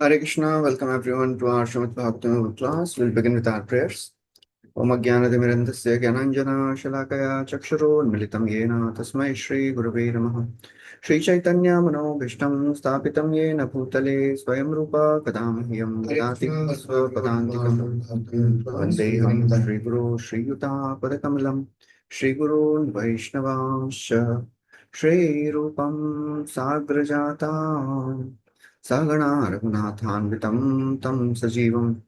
Hare Krishna, welcome everyone to our Śrīmad Bhāgavatam class. We'll begin with our prayers. Om Ajnana-timirandasya Gyananjana Shalakaya Chakshurunmilitam Yena Tasmai Shri Gurave Namaha. Shri Chaitanya Manobhishtam Sthapitam Yena Bhutale Swayam Rupa Kadamahyam Dadati Swapadantikam Vandeham Shri Guru Shri Yuta Padakamalam Shri Gurun Vaishnavamscha Shri Rupam Sagrajatam Sagana Raghunathanvitam Tam Sajivam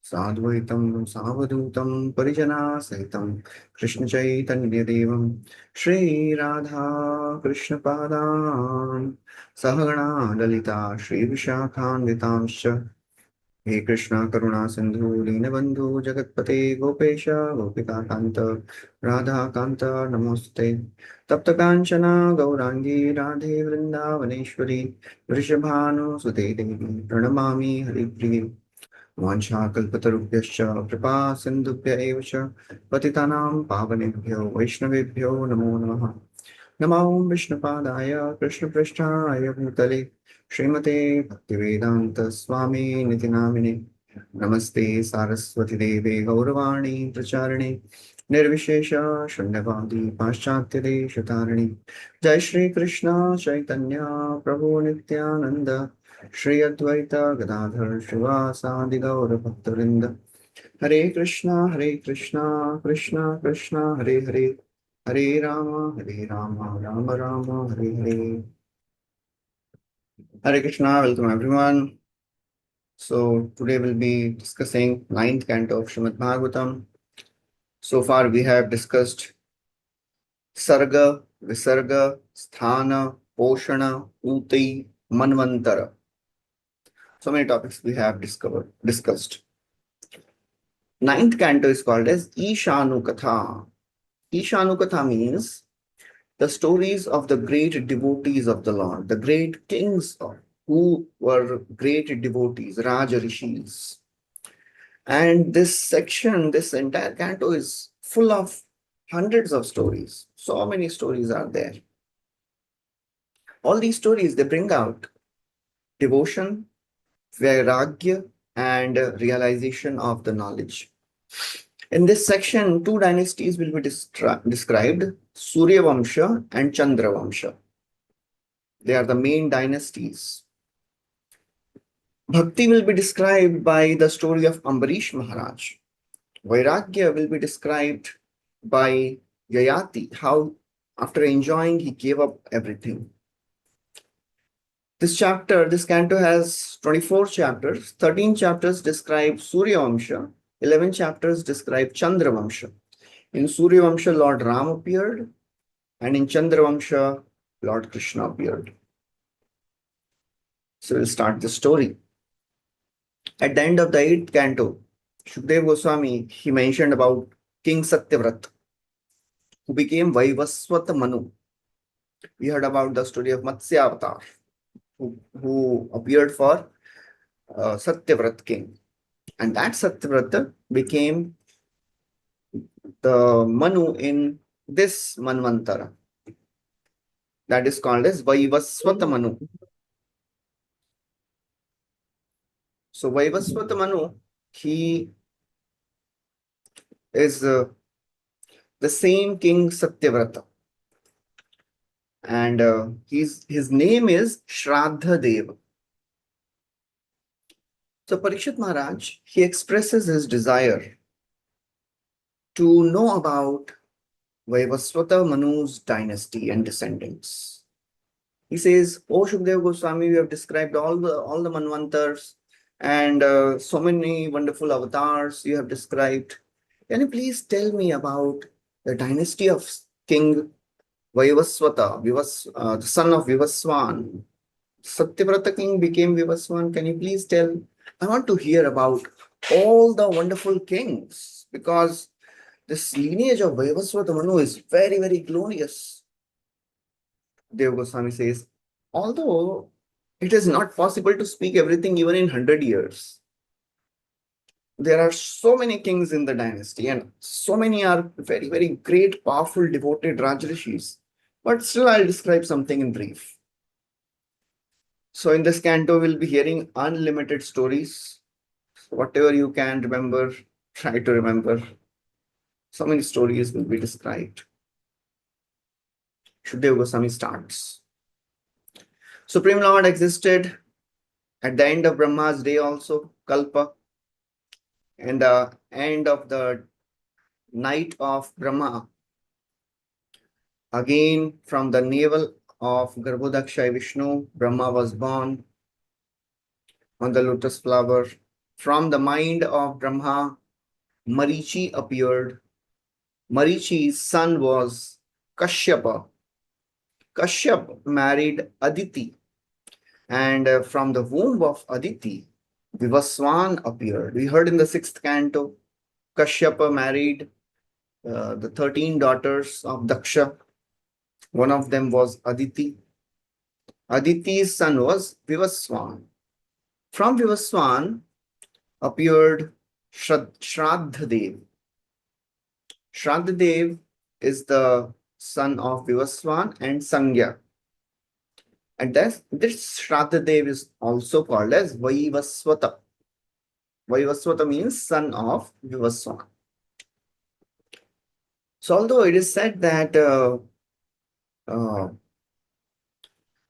Sadvaitam Savadutam Parijana Sahitam Krishna Chaitanya Devam Shri Radha Krishna Padam Sahagana Lalita Shri Vishakhanvitamscha He Krishna Karuna Sindhu Dinabandhu Jagatpate Gopesha Gopika Kanta Radha Kanta Namoste Tapta Kanchana Gaurangi Radhe Vrindavaneshwari Vrishabhanu Sute Devi Pranamami Haripriye Vanchakalpatarubhyascha Kripa Sindhubhya eva cha Patitanam Pavanebhyo Vaishnavebhyo Namo Namaha Namo Vishnupadaya Krishna Prishtaya Bhutale Srimate Bhaktivedanta Swami Niti Namine Namaste Saraswati Deve Gauravani Pracharane Nirvishesha Shunyavadi Paschatya Deshatarani Jai Shri Krishna Chaitanya Prabhu Nityananda Shri Advaita Gadadhar Srivasadi Gaura Bhaktarinda Hare Krishna Krishna Krishna Hare Hare Hare Rama Rama Rama Hare Hare. Hare Krishna, welcome everyone. So today we'll be discussing ninth canto of Śrīmad Bhāgavatam. So far we have discussed Sarga, Visarga, Sthana, Poshana, Uti, Manvantara. So many topics we have discussed. Ninth canto is called as Ishanukatha. Ishanukatha means the stories of the great devotees of the Lord, the great kings who were great devotees, Raja Rishis. And this section, this entire canto is full of hundreds of stories. So many stories are there. All these stories, they bring out devotion, vairagya, and realization of the knowledge. In this section, two dynasties will be described, Surya Vamsha and Chandra Vamsha. They are the main dynasties. Bhakti will be described by the story of Ambarish Maharaj. Vairagya will be described by Yayati, how after enjoying he gave up everything. This canto has 24 chapters. 13 chapters describe Surya Vamsha. 11 chapters describe Chandra Vamsha. In Surya Vamsha, Lord Ram appeared, and in Chandra Vamsha, Lord Krishna appeared. So we'll start the story. At the end of the 8th canto, Shukadeva Goswami, he mentioned about King Satyavrata, who became Vaivasvata Manu. We heard about the story of Matsya Avatar, who appeared for Satyavrata king. And that Satyavrata became the Manu in this Manvantara. That is called as Vaivasvata Manu. So Vaivasvata Manu, he is the same King Satyavrata. And his name is Shraddha Deva. So Parikshit Maharaj, he expresses his desire to know about Vaivasvata Manu's dynasty and descendants. He says, "Oh Shukadeva Goswami, you have described all the Manvantars and so many wonderful avatars you have described. Can you please tell me about the dynasty of King Vaivasvata, the son of Vivaswan? Satyavrata king became Vivaswan. Can you please tell? I want to hear about all the wonderful kings, because this lineage of Vaivasvata Manu is very, very glorious." Deva Goswami says, although it is not possible to speak everything even in 100 years, there are so many kings in the dynasty, and so many are very, very great, powerful, devoted Rajarishis. But still, I'll describe something in brief. So in this canto, we'll be hearing unlimited stories. So whatever you can remember, try to remember. So many stories will be described. Shukadeva Goswami starts. Supreme Lord existed at the end of Brahma's day also, Kalpa, and the end of the night of Brahma. Again, from the navel of Garbhodaksha Vishnu, Brahma was born on the lotus flower. From the mind of Brahma, Marichi appeared. Marichi's son was Kashyapa. Kashyap married Aditi, and from the womb of Aditi, Vivaswan appeared. We heard in the sixth canto, Kashyapa married the 13 daughters of Daksha. One of them was Aditi. Aditi's son was Vivaswan. From Vivaswan appeared Shraddhadev. Shraddhadev is the son of Vivaswan and Sangya. And this Shraddhadev is also called as Vaivasvata. Vaivasvata means son of Vivaswan. So although it is said that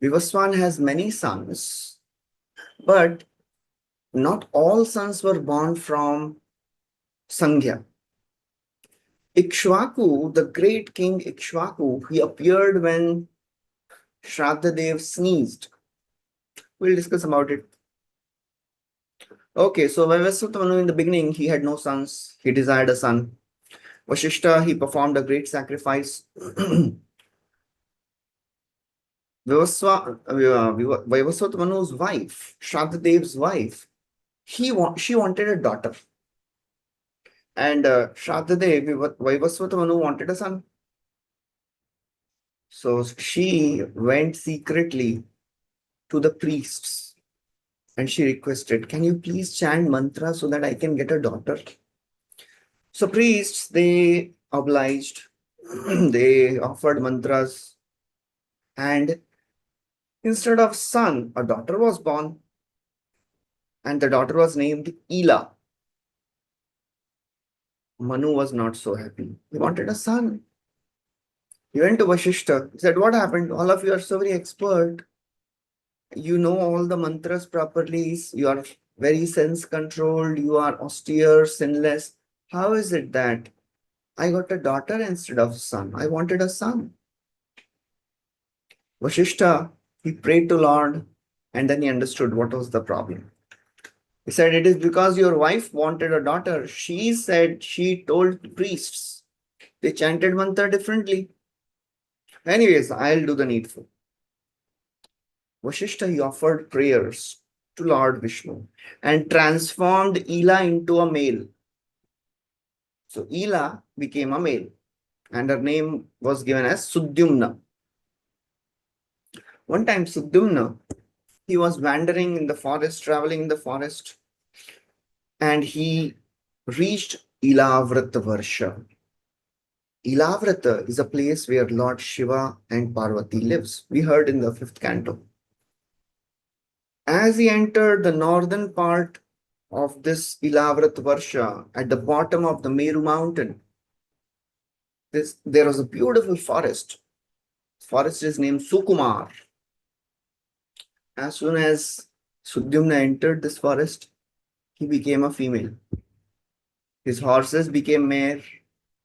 Vivaswan has many sons, but not all sons were born from Sangya. Ikṣvāku, the great king Ikṣvāku, he appeared when Shraddhadev sneezed. We'll discuss about it. Okay, so Vaivasvata Manu, in the beginning, he had no sons. He desired a son. Vasishta, he performed a great sacrifice. Vaivasvata Manu's wife, Shraddhadev's wife, she wanted a daughter. And Shraddhadev, Vaivasvata Manu wanted a son. So she went secretly to the priests and she requested, can you please chant mantra so that I can get a daughter? So priests, they obliged, they offered mantras, and instead of son, a daughter was born, and the daughter was named Ila. Manu was not so happy. He wanted a son. He went to Vasishta. He said, what happened? All of you are so very expert. You know all the mantras properly. You are very sense controlled. You are austere, sinless. How is it that I got a daughter instead of a son? I wanted a son. Vasishta, he prayed to Lord, and then he understood what was the problem. He said, it is because your wife wanted a daughter. She said, she told priests. They chanted mantra differently. Anyways, I'll do the needful. Vasishta, he offered prayers to Lord Vishnu and transformed Ila into a male. So Ila became a male, and her name was given as Sudyumna. One time, Sudyumna, he was wandering in the forest, traveling in the forest, and he reached Ilavrata Varsha. Ilavrata is a place where Lord Śiva and Parvati lives. We heard in the fifth canto. As he entered the northern part of this Ilavrata Varsha, at the bottom of the Meru mountain, there was a beautiful forest. The forest is named Sukumar. As soon as Sudyumna entered this forest, he became a female. His horses became mare.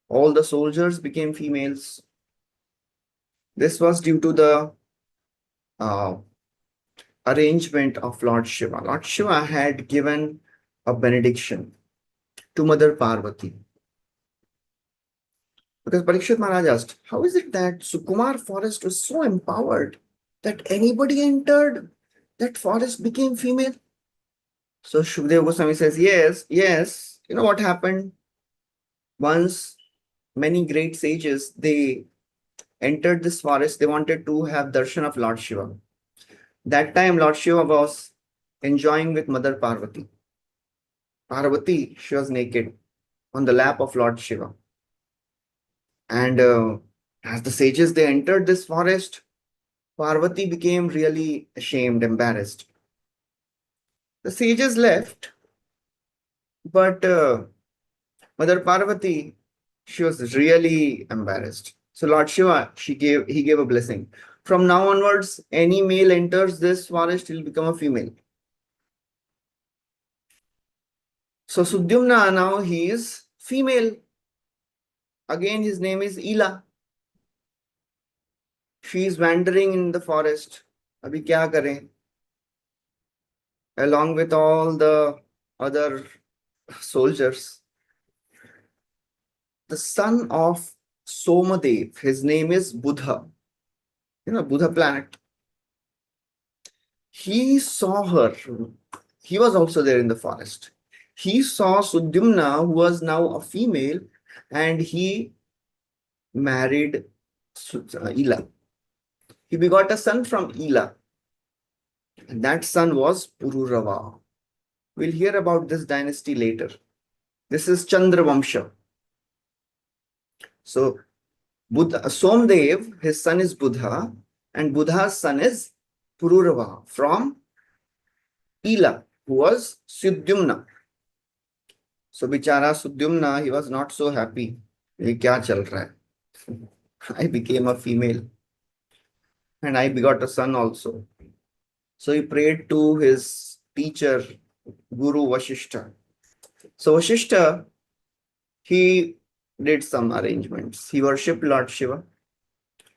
All the soldiers became females. This was due to the arrangement of Lord Śiva. Lord Śiva had given a benediction to Mother Parvati. Because Parikshit Maharaj asked, how is it that Sukumar forest was so empowered that anybody entered, that forest became female? So Shukadeva Goswami says, yes. You know what happened? Once many great sages, they entered this forest. They wanted to have darshan of Lord Śiva. That time Lord Śiva was enjoying with Mother Parvati. Parvati, she was naked on the lap of Lord Śiva. And as the sages, they entered this forest, Parvati became really ashamed, embarrassed. The sages left, but Mother Parvati, she was really embarrassed. So Lord Shiva, he gave a blessing. From now onwards, any male enters this forest, he'll become a female. So Sudyumna, now he is female. Again, his name is Ila. She is wandering in the forest. Abhi kya kare? Along with all the other soldiers. The son of Somadev, his name is Buddha. Buddha planet. He saw her. He was also there in the forest. He saw Sudyumna, who was now a female, and he married Ila. He begot a son from Ila. And that son was Pururava. We'll hear about this dynasty later. This is Chandra Vamsha. So Buddha, Somdev, his son is Buddha, and Buddha's son is Pururava from Ila, who was Sudyumna. So Bichara Sudyumna, he was not so happy. Ye kya chal raha hai? I became a female and I begot a son also. So he prayed to his teacher, Guru Vasishtha. So Vasishtha, he did some arrangements. He worshipped Lord Shiva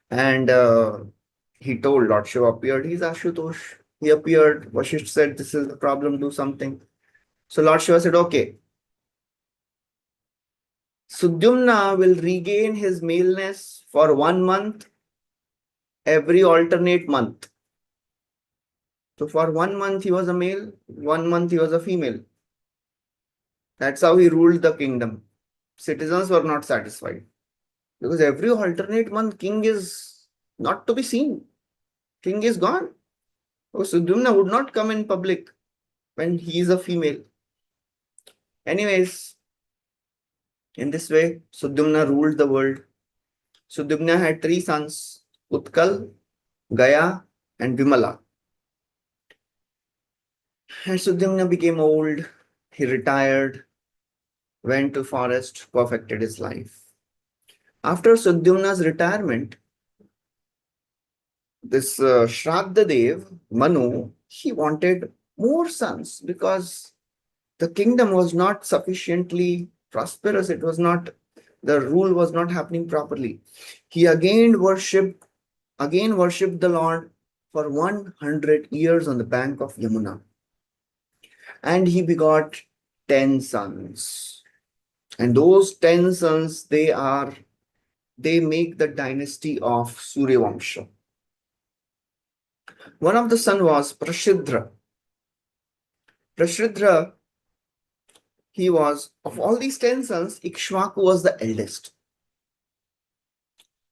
and he told Lord Shiva appeared. He's Ashutosh. He appeared. Vasishtha said, this is the problem, do something. So Lord Shiva said, okay. Sudyumna will regain his maleness for 1 month, every alternate month. So for 1 month he was a male, 1 month he was a female. That's how he ruled the kingdom. Citizens were not satisfied because every alternate month king is not to be seen. King is gone. So Sudyumna would not come in public when he is a female. Anyways, in this way, Sudyumna ruled the world. Sudyumna had 3 sons, Utkal, Gaya, and Vimala. And Sudyumna became old. He retired, went to forest, perfected his life. After Sudyumna's retirement, this Shraddhadev, Manu, he wanted more sons because the kingdom was not sufficiently prosperous. It was not, the rule was not happening properly. He again worshipped the Lord for 100 years on the bank of Yamuna. And he begot 10 sons. And those 10 sons, they make the dynasty of Suryavamsha. One of the sons was Prashidra. Prashidra, he was, of all these 10 sons, Ikṣvāku was the eldest.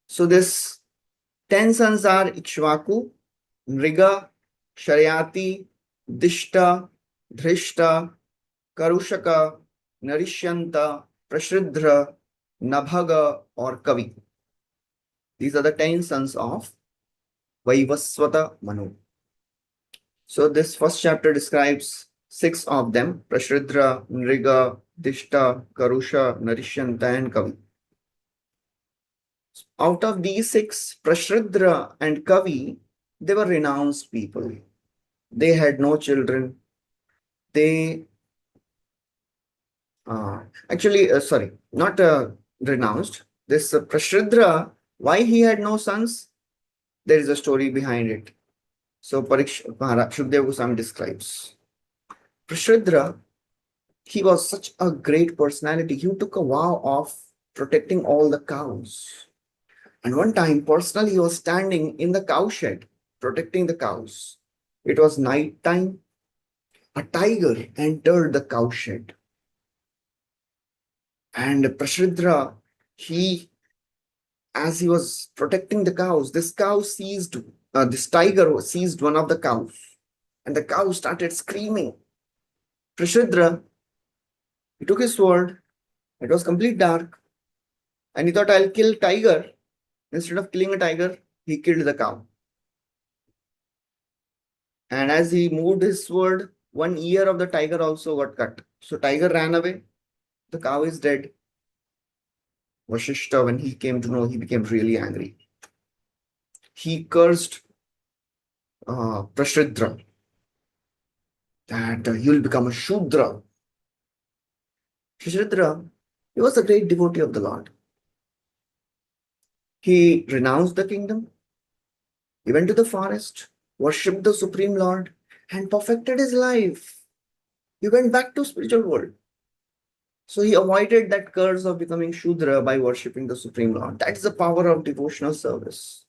So this 10 sons are Ikṣvāku, Nriga, Sharyati, Dishta, Dhrishta, Karushaka, Narishyanta, Prashidra, Nabhaga or Kavi. These are the 10 sons of Vaivasvata Manu. So this first chapter describes 6 of them: Prashidra, Nriga, Dishta, Karusha, Narishyanta and Kavi. Out of these 6, Prashidra and Kavi, they were renounced people. They had no children. They not renounced. This Prashidra, why he had no sons? There is a story behind it. So Shukdev Goswami describes. Prashidra, he was such a great personality. He took a vow of protecting all the cows. And one time, personally, he was standing in the cow shed, protecting the cows. It was night time. A tiger entered the cow shed. And Prashidra, as he was protecting the cows, this tiger seized one of the cows. And the cow started screaming. Prashidra, he took his sword. It was complete dark. And he thought, I'll kill tiger. Instead of killing a tiger, he killed the cow. And as he moved his sword, one ear of the tiger also got cut. So tiger ran away. The cow is dead. Vasishta, when he came to know, he became really angry. He cursed Prashridra that you'll become a Shudra. Prashridra, he was a great devotee of the Lord. He renounced the kingdom. He went to the forest, worshipped the Supreme Lord, and perfected his life. He went back to spiritual world. So he avoided that curse of becoming Shudra by worshipping the Supreme Lord. That is the power of devotional service.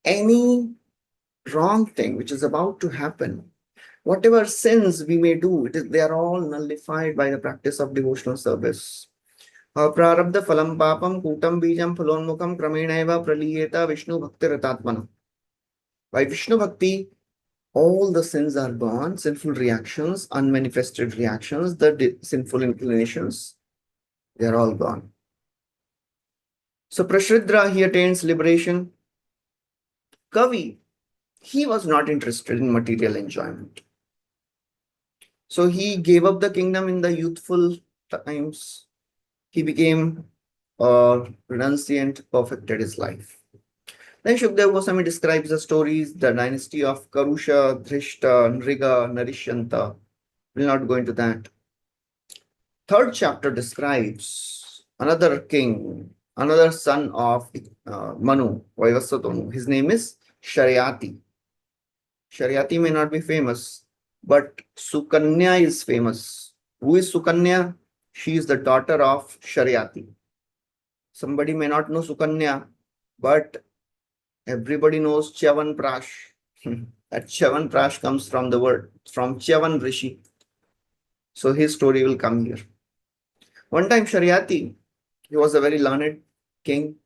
Any wrong thing which is about to happen, whatever sins we may do, they are all nullified by the practice of devotional service. Prarabdha phalam papam kutam bijam phalonmukam kramenaiva praliyeta Vishnu bhakti ratatmana. By Vishnu bhakti, all the sins are gone, sinful reactions, unmanifested reactions, the sinful inclinations, they are all gone. So Prashridra, he attains liberation. Kavi, he was not interested in material enjoyment. So he gave up the kingdom in the youthful times. He became a renunciant, perfected his life. Then Shukdev Goswami describes the stories, the dynasty of Karusha, Dhrishta, Nriga, Narishyanta. We'll not go into that. Third chapter describes another king, another son of Manu, Vaivasvata Manu. His name is Sharyati. Sharyati may not be famous, but Sukanyā is famous. Who is Sukanyā? She is the daughter of Sharyati. Somebody may not know Sukanyā, but everybody knows Chyavanprash. That Chyavanprash comes from the word, from Chyavan Rishi. So his story will come here. One time Sharyati, he was a very learned king.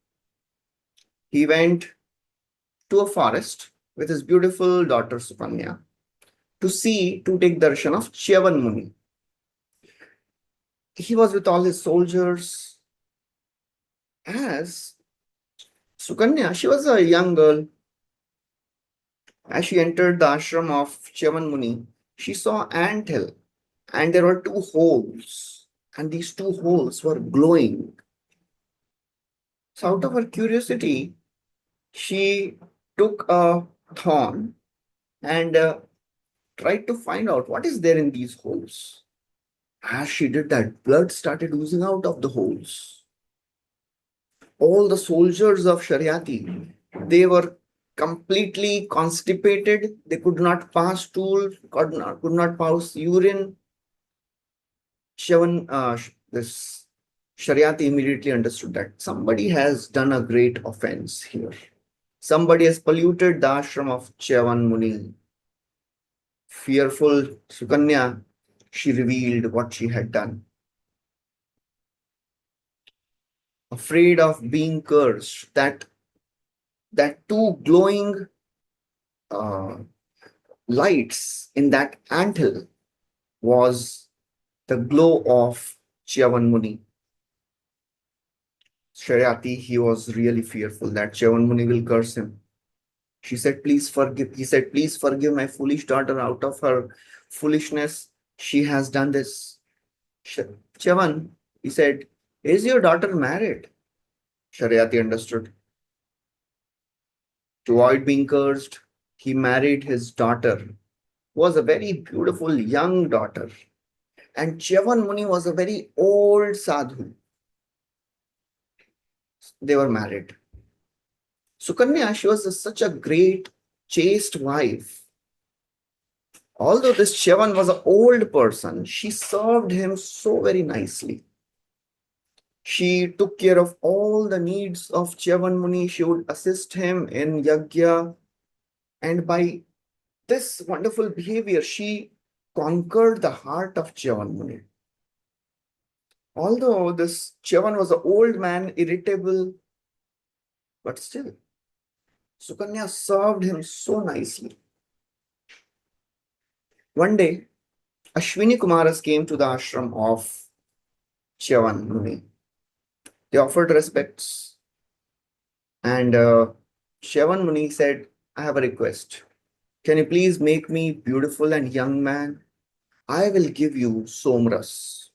He went to a forest with his beautiful daughter Sukanyā to take darshan of Cyavana Muni. He was with all his soldiers. As Sukanyā, she was a young girl. As she entered the ashram of Cyavana Muni, she saw an anthill, and there were two holes, and these two holes were glowing. So out of her curiosity, she took a thorn and tried to find out what is there in these holes. As she did that, blood started oozing out of the holes. All the soldiers of Sharyati, they were completely constipated. They could not pass stool, could not pass urine. This Sharyati immediately understood that somebody has done a great offense here. Somebody has polluted the ashram of Cyavana Muni. Fearful Sukanyā, she revealed what she had done. Afraid of being cursed, that two glowing lights in that anthill was the glow of Cyavana Muni. Sharyati, he was really fearful that Cyavana Muni will curse him. She said, please forgive. He said, please forgive my foolish daughter. Out of her foolishness, she has done this. Cyavana, he said, is your daughter married? Sharyati understood. To avoid being cursed, he married his daughter, who was a very beautiful young daughter. And Cyavana Muni was a very old sadhu. They were married. Sukanyā, she was such a great, chaste wife. Although this Cyavana was an old person, she served him so very nicely. She took care of all the needs of Cyavana Muni. She would assist him in yajna. And by this wonderful behavior, she conquered the heart of Cyavana Muni. Although this Cyavana was an old man, irritable, but still, Sukanyā served him so nicely. One day, Aśvinī Kumāras came to the ashram of Cyavana Muni. They offered respects, and Cyavana Muni said, I have a request. can you please make me beautiful and young man? I will give you Somras.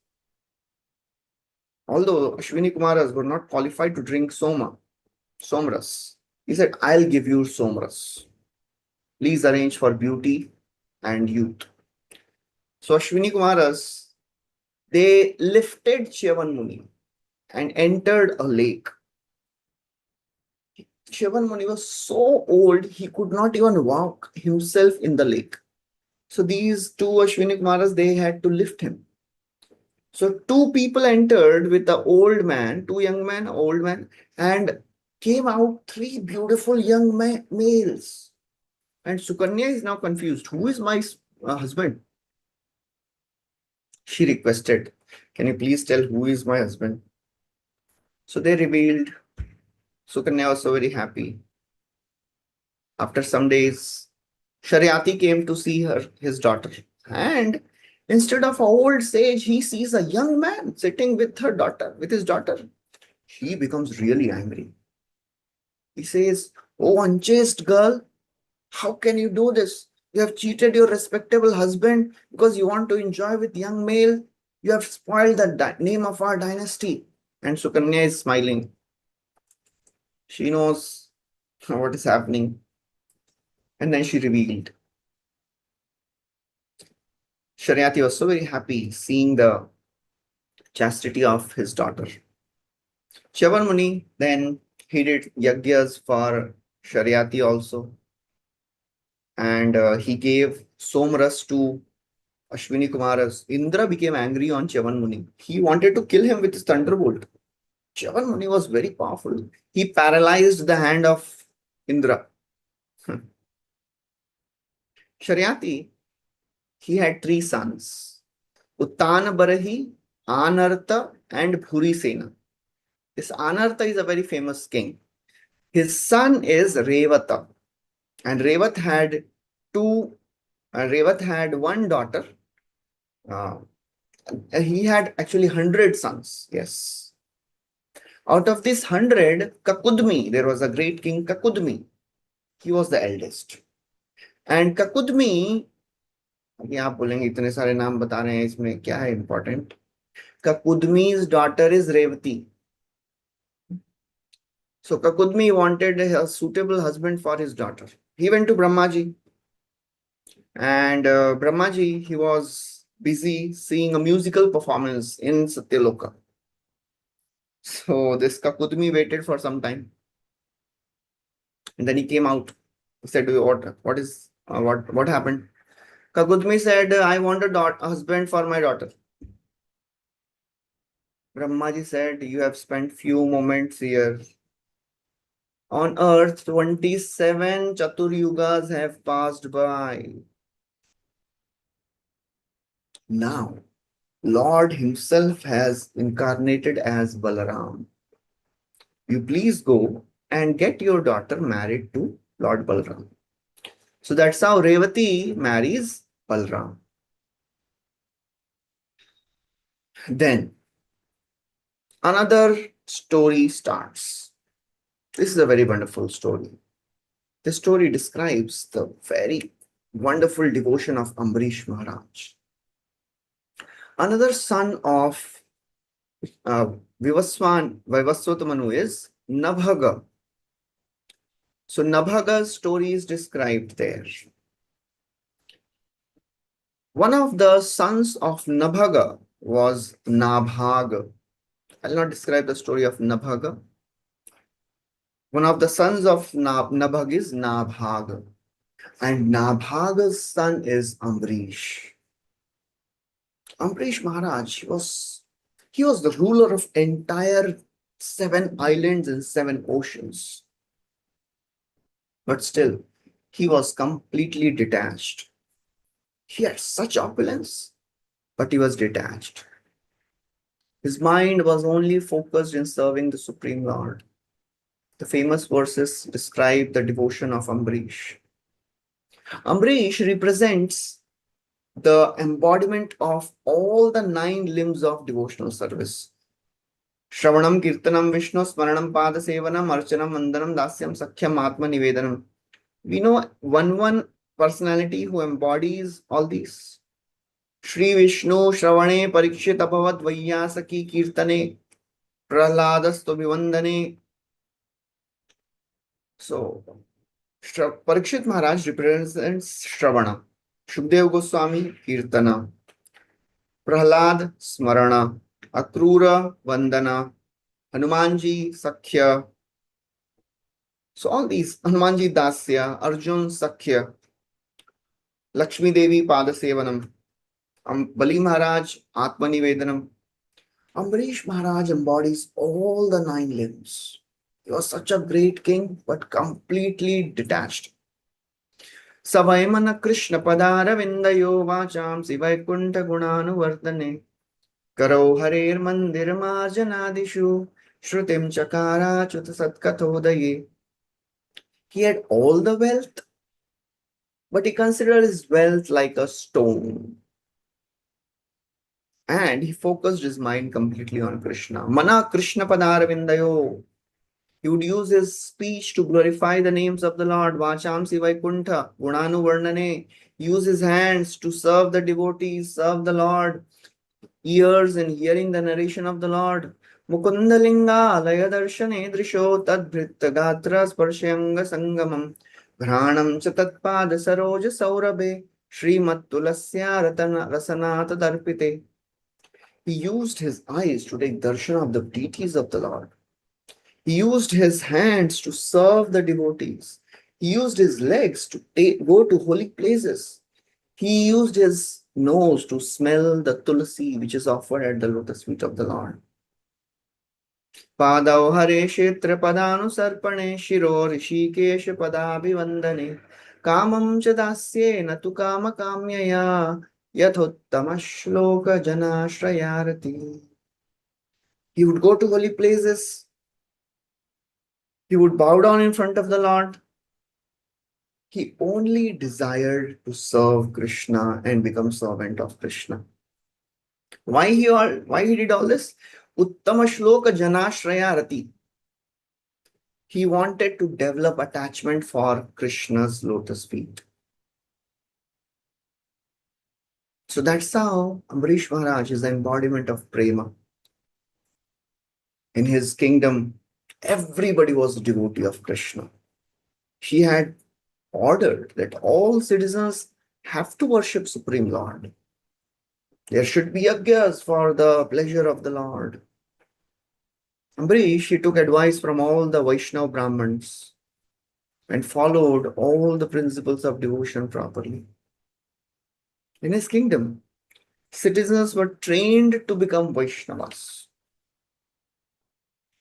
Although Aśvinī Kumāras were not qualified to drink Somras, he said, I'll give you Somras. Please arrange for beauty and youth. So Aśvinī Kumāras, they lifted Cyavana Muni and entered a lake. Cyavana Muni was so old, he could not even walk himself in the lake. So these two Aśvinī Kumāras, they had to lift him. So two people entered with the old man, two young men, old man, and came out three beautiful young males. And Sukanyā is now confused. Who is my husband? She requested, can you please tell who is my husband? So they revealed. Sukanyā was so very happy. After some days, Sharyati came to see his daughter. And instead of an old sage, he sees a young man sitting with his daughter. He becomes really angry. He says, oh, unchaste girl, how can you do this? You have cheated your respectable husband because you want to enjoy with young male. You have spoiled the name of our dynasty. And Sukanyā is smiling. She knows what is happening. And then she revealed. Sharyati was so very happy seeing the chastity of his daughter. Cyavana Muni, then he did yagyas for Sharyati also. And he gave Somras to Aśvinī Kumāras. Indra became angry on Cyavana Muni. He wanted to kill him with his thunderbolt. Cyavana Muni was very powerful. He paralyzed the hand of Indra. Sharyati, he had three sons, Uttana Barahi, Anartha, and Bhurisena. This Anartha is a very famous king. His son is Revata, and Revat had one daughter. He had actually 100 sons. Yes. Out of this 100, Kakudmi, there was a great king Kakudmi. He was the eldest. And Kakudmi, अभी आप बोलेंगे इतने सारे नाम बता रहे हैं इसमें क्या है important? Kakudmi's daughter is Revati. So Kakudmi wanted a suitable husband for his daughter. He went to Brahmaji. And Brahmaji, he was busy seeing a musical performance in Satyaloka. So this Kakudmi waited for some time. And then he came out. He said, what happened? Kakudmi said, I want a husband for my daughter. Brahmaji said, you have spent few moments here. On earth, 27 Chaturyugas have passed by. Now, Lord himself has incarnated as Balaram. You please go and get your daughter married to Lord Balaram. So that's how Revati marries Balaram. Then, another story starts. This is a very wonderful story. The story describes the very wonderful devotion of Ambarish Maharaj. Another son of Vaivasvata Manu is Nabhaga. So Nabhaga's story is described there. One of the sons of Nabhaga was Nabhaga. I'll not describe the story of Nabhaga. One of the sons of Nabhaga is Nabhaga. And Nabhaga's son is Ambarish. Ambarish Maharaj, he was the ruler of entire 7 islands and 7 oceans. But still, he was completely detached. He had such opulence, but he was detached. His mind was only focused in serving the Supreme Lord. The famous verses describe the devotion of Ambarish. Ambarish represents the embodiment of all the 9 limbs of devotional service. Shravanam, Kirtanam, Vishnu, Smaranam, Pada Sevanam, Archanam, Vandanam, Dasyam, Sakhyam, Atma Nivedanam. We know one personality who embodies all these. Shri Vishnu Shravane Parikshit Abhavat Vaiyasaki Kirtane Prahladastu Vivandane. So, Parikshit Maharaj represents Śravaṇa, Shukdev Goswami Kirtana, Prahlad Smarana, Akrura Vandana, Hanumanji Sakhya. So all these, Hanumanji Dasya, Arjun Sakhya, Lakshmi Devi Padasevanam, Bali Maharaj Atmanivedanam. Ambarish Maharaj embodies all the 9 limbs. He was such a great king, but completely detached. Savaimana Krishna Padara Vindayo Vacham Sivaikuntha Gunanuvardhane Karo Harer Mandir Marjanadishu Shrutim Chakara Chuta Satkathodaye. He had all the wealth, but he considered his wealth like a stone. And he focused his mind completely on Krishna. Mana Krishna Padaravindayo. He would use his speech to glorify the names of the Lord. Vacham Sivaikuntha Gunanu Varnane. Use his hands to serve the devotees, serve the Lord. Ears in hearing the narration of the Lord. Mukundalinga Layadarshan Drisho Tadbhritta Gatra Sparshanga Sangamam Granam Chatatpada Saroja Saurabe ЩRÍMAD Tulasya Rasanata Darpite. He used his eyes to take darshan of the deities of the Lord. He used his hands to serve the devotees. He used his legs to go to holy places. He used his nose to smell the tulasi which is offered at the lotus feet of the Lord. Padav Hare Kshetra Padanu Sarpane Shiro Rishikesha Padabhivandane Kamam Chadasye Natu Kama Kamyaya Yathottama Shloka Janashrayarati. He would go to holy places. He would bow down in front of the Lord. He only desired to serve Krishna and become servant of Krishna. Why he did all this? Uttama Shloka Janashrayarati. He wanted to develop attachment for Krishna's lotus feet. So that's how Ambarish Maharaj is the embodiment of prema. In his kingdom, everybody was a devotee of Krishna. He had ordered that all citizens have to worship Supreme Lord. There should be yajnas for the pleasure of the Lord. Ambarish, he took advice from all the Vaishnava Brahmins and followed all the principles of devotion properly. In his kingdom, citizens were trained to become Vaishnavas.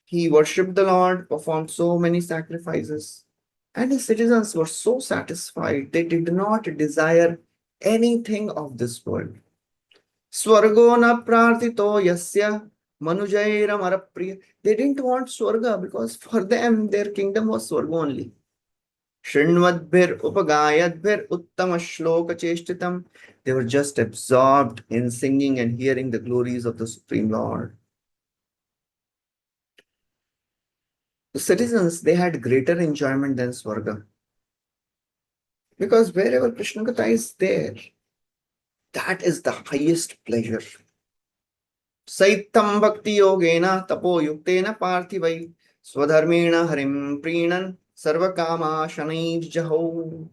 He worshipped the Lord, performed so many sacrifices, and his citizens were so satisfied they did not desire anything of this world. Swargo na prarthito yasya manujairam arapriya. They didn't want Swarga because for them their kingdom was Swarga only. Shrinvadbhir upagayadbhir uttama shloka cheshtitam. They were just absorbed in singing and hearing the glories of the Supreme Lord. The citizens, they had greater enjoyment than Swarga. Because wherever Krishna Katha is there, that is the highest pleasure. Saitam bhakti yogena tapo yuktena parthivai swadharmena harim prinan sarvakama shanai jaho.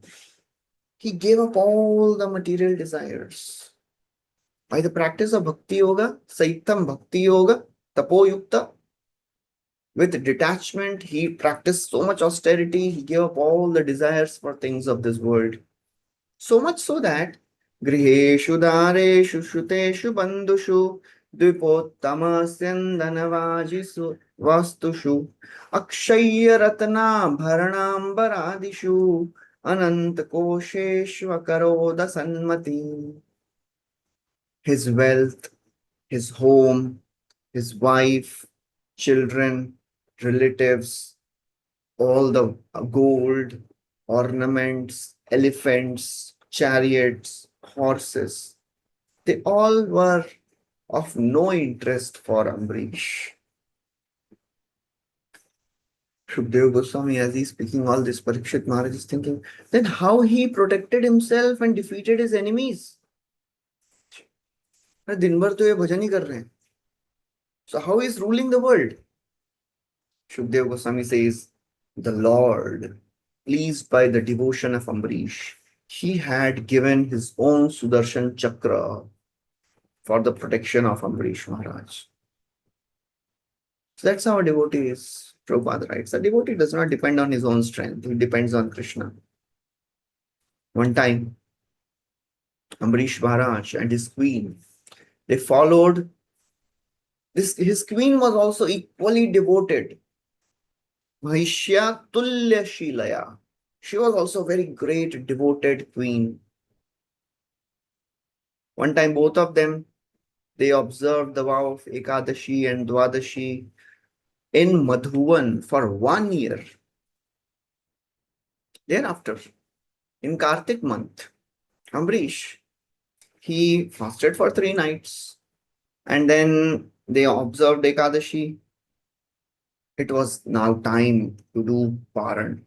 He gave up all the material desires. By the practice of bhakti yoga, Saitam bhakti yoga, tapo yukta, with detachment, he practiced so much austerity, he gave up all the desires for things of this world. So much so that Griheshu Dareshu Shuteshu Bandushu Dvipottamasyandhanavajisu Vastushu Akshaya Ratna Bharanambaradishu Anantakosheshu Akaroda Sanmati. His wealth, his home, his wife, children, relatives, all the gold, ornaments, elephants, chariots, horses, they all were of no interest for Ambarish. Shukdev Goswami, as he's speaking all this, Parikshit Maharaj is thinking, then how he protected himself and defeated his enemies? दिन भर तो ये भजन ही कर रहे हैं. So how is ruling the world? Shukdev Goswami says, the Lord, pleased by the devotion of Ambarish, he had given his own Sudarshan Chakra for the protection of Ambarish Maharaj. So that's how a devotee is. Prabhupada writes, a devotee does not depend on his own strength, he depends on Krishna. One time, Ambarish Maharaj and his queen, they followed this. His queen was also equally devoted. Mahishya Tulya Shilaya. She was also a very great devoted queen. One time, both of them, they observed the vow of Ekadashi and Dwadashi in Madhuvan for 1 year. Thereafter, in Kartik month, Ambarish, he fasted for 3 nights and then they observed Ekadashi. It was now time to do Paran.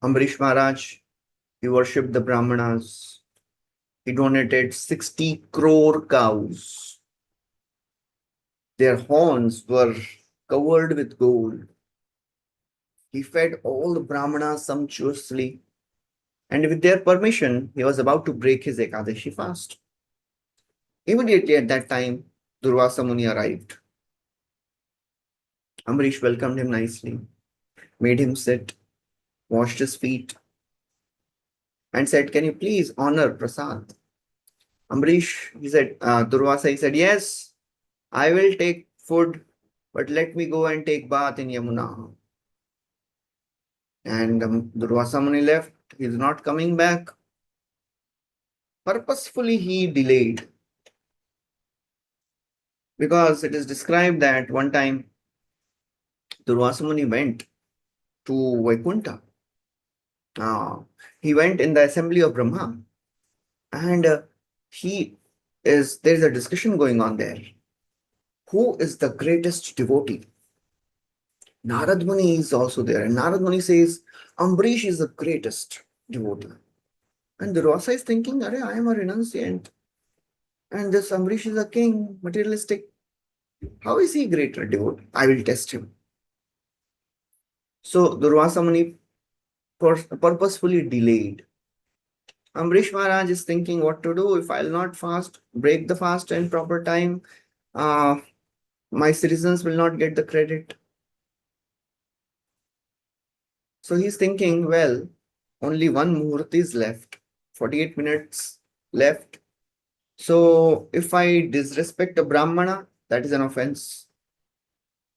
Ambarish Maharaj, he worshipped the Brahmanas. He donated 60 crore cows. Their horns were covered with gold. He fed all the Brahmanas sumptuously. And with their permission, he was about to break his Ekadashi fast. Immediately at that time, Durvasa Muni arrived. Ambarish welcomed him nicely, made him sit, washed his feet, and said, can you please honor Prasad? Ambarish, he said, Durvasa, he said, yes, I will take food, but let me go and take bath in Yamuna. And Durvasa Muni left. He is not coming back. Purposefully he delayed. Because it is described that one time Durvasa Muni went to Vaikuntha. He went in the assembly of Brahma. And there is a discussion going on there. Who is the greatest devotee? Narad Muni is also there. And Narad Muni says, Ambarish is the greatest devotee. And Durvasa is thinking, I am a renunciant. And this Ambarish is a king, materialistic. How is he greater devotee? I will test him. So Durvasa Muni purposefully delayed. Ambarish Maharaj is thinking what to do. If I'll not fast, break the fast in proper time, my citizens will not get the credit. So he's thinking, well, only one muhurta is left, 48 minutes left. So if I disrespect a Brahmana, that is an offense.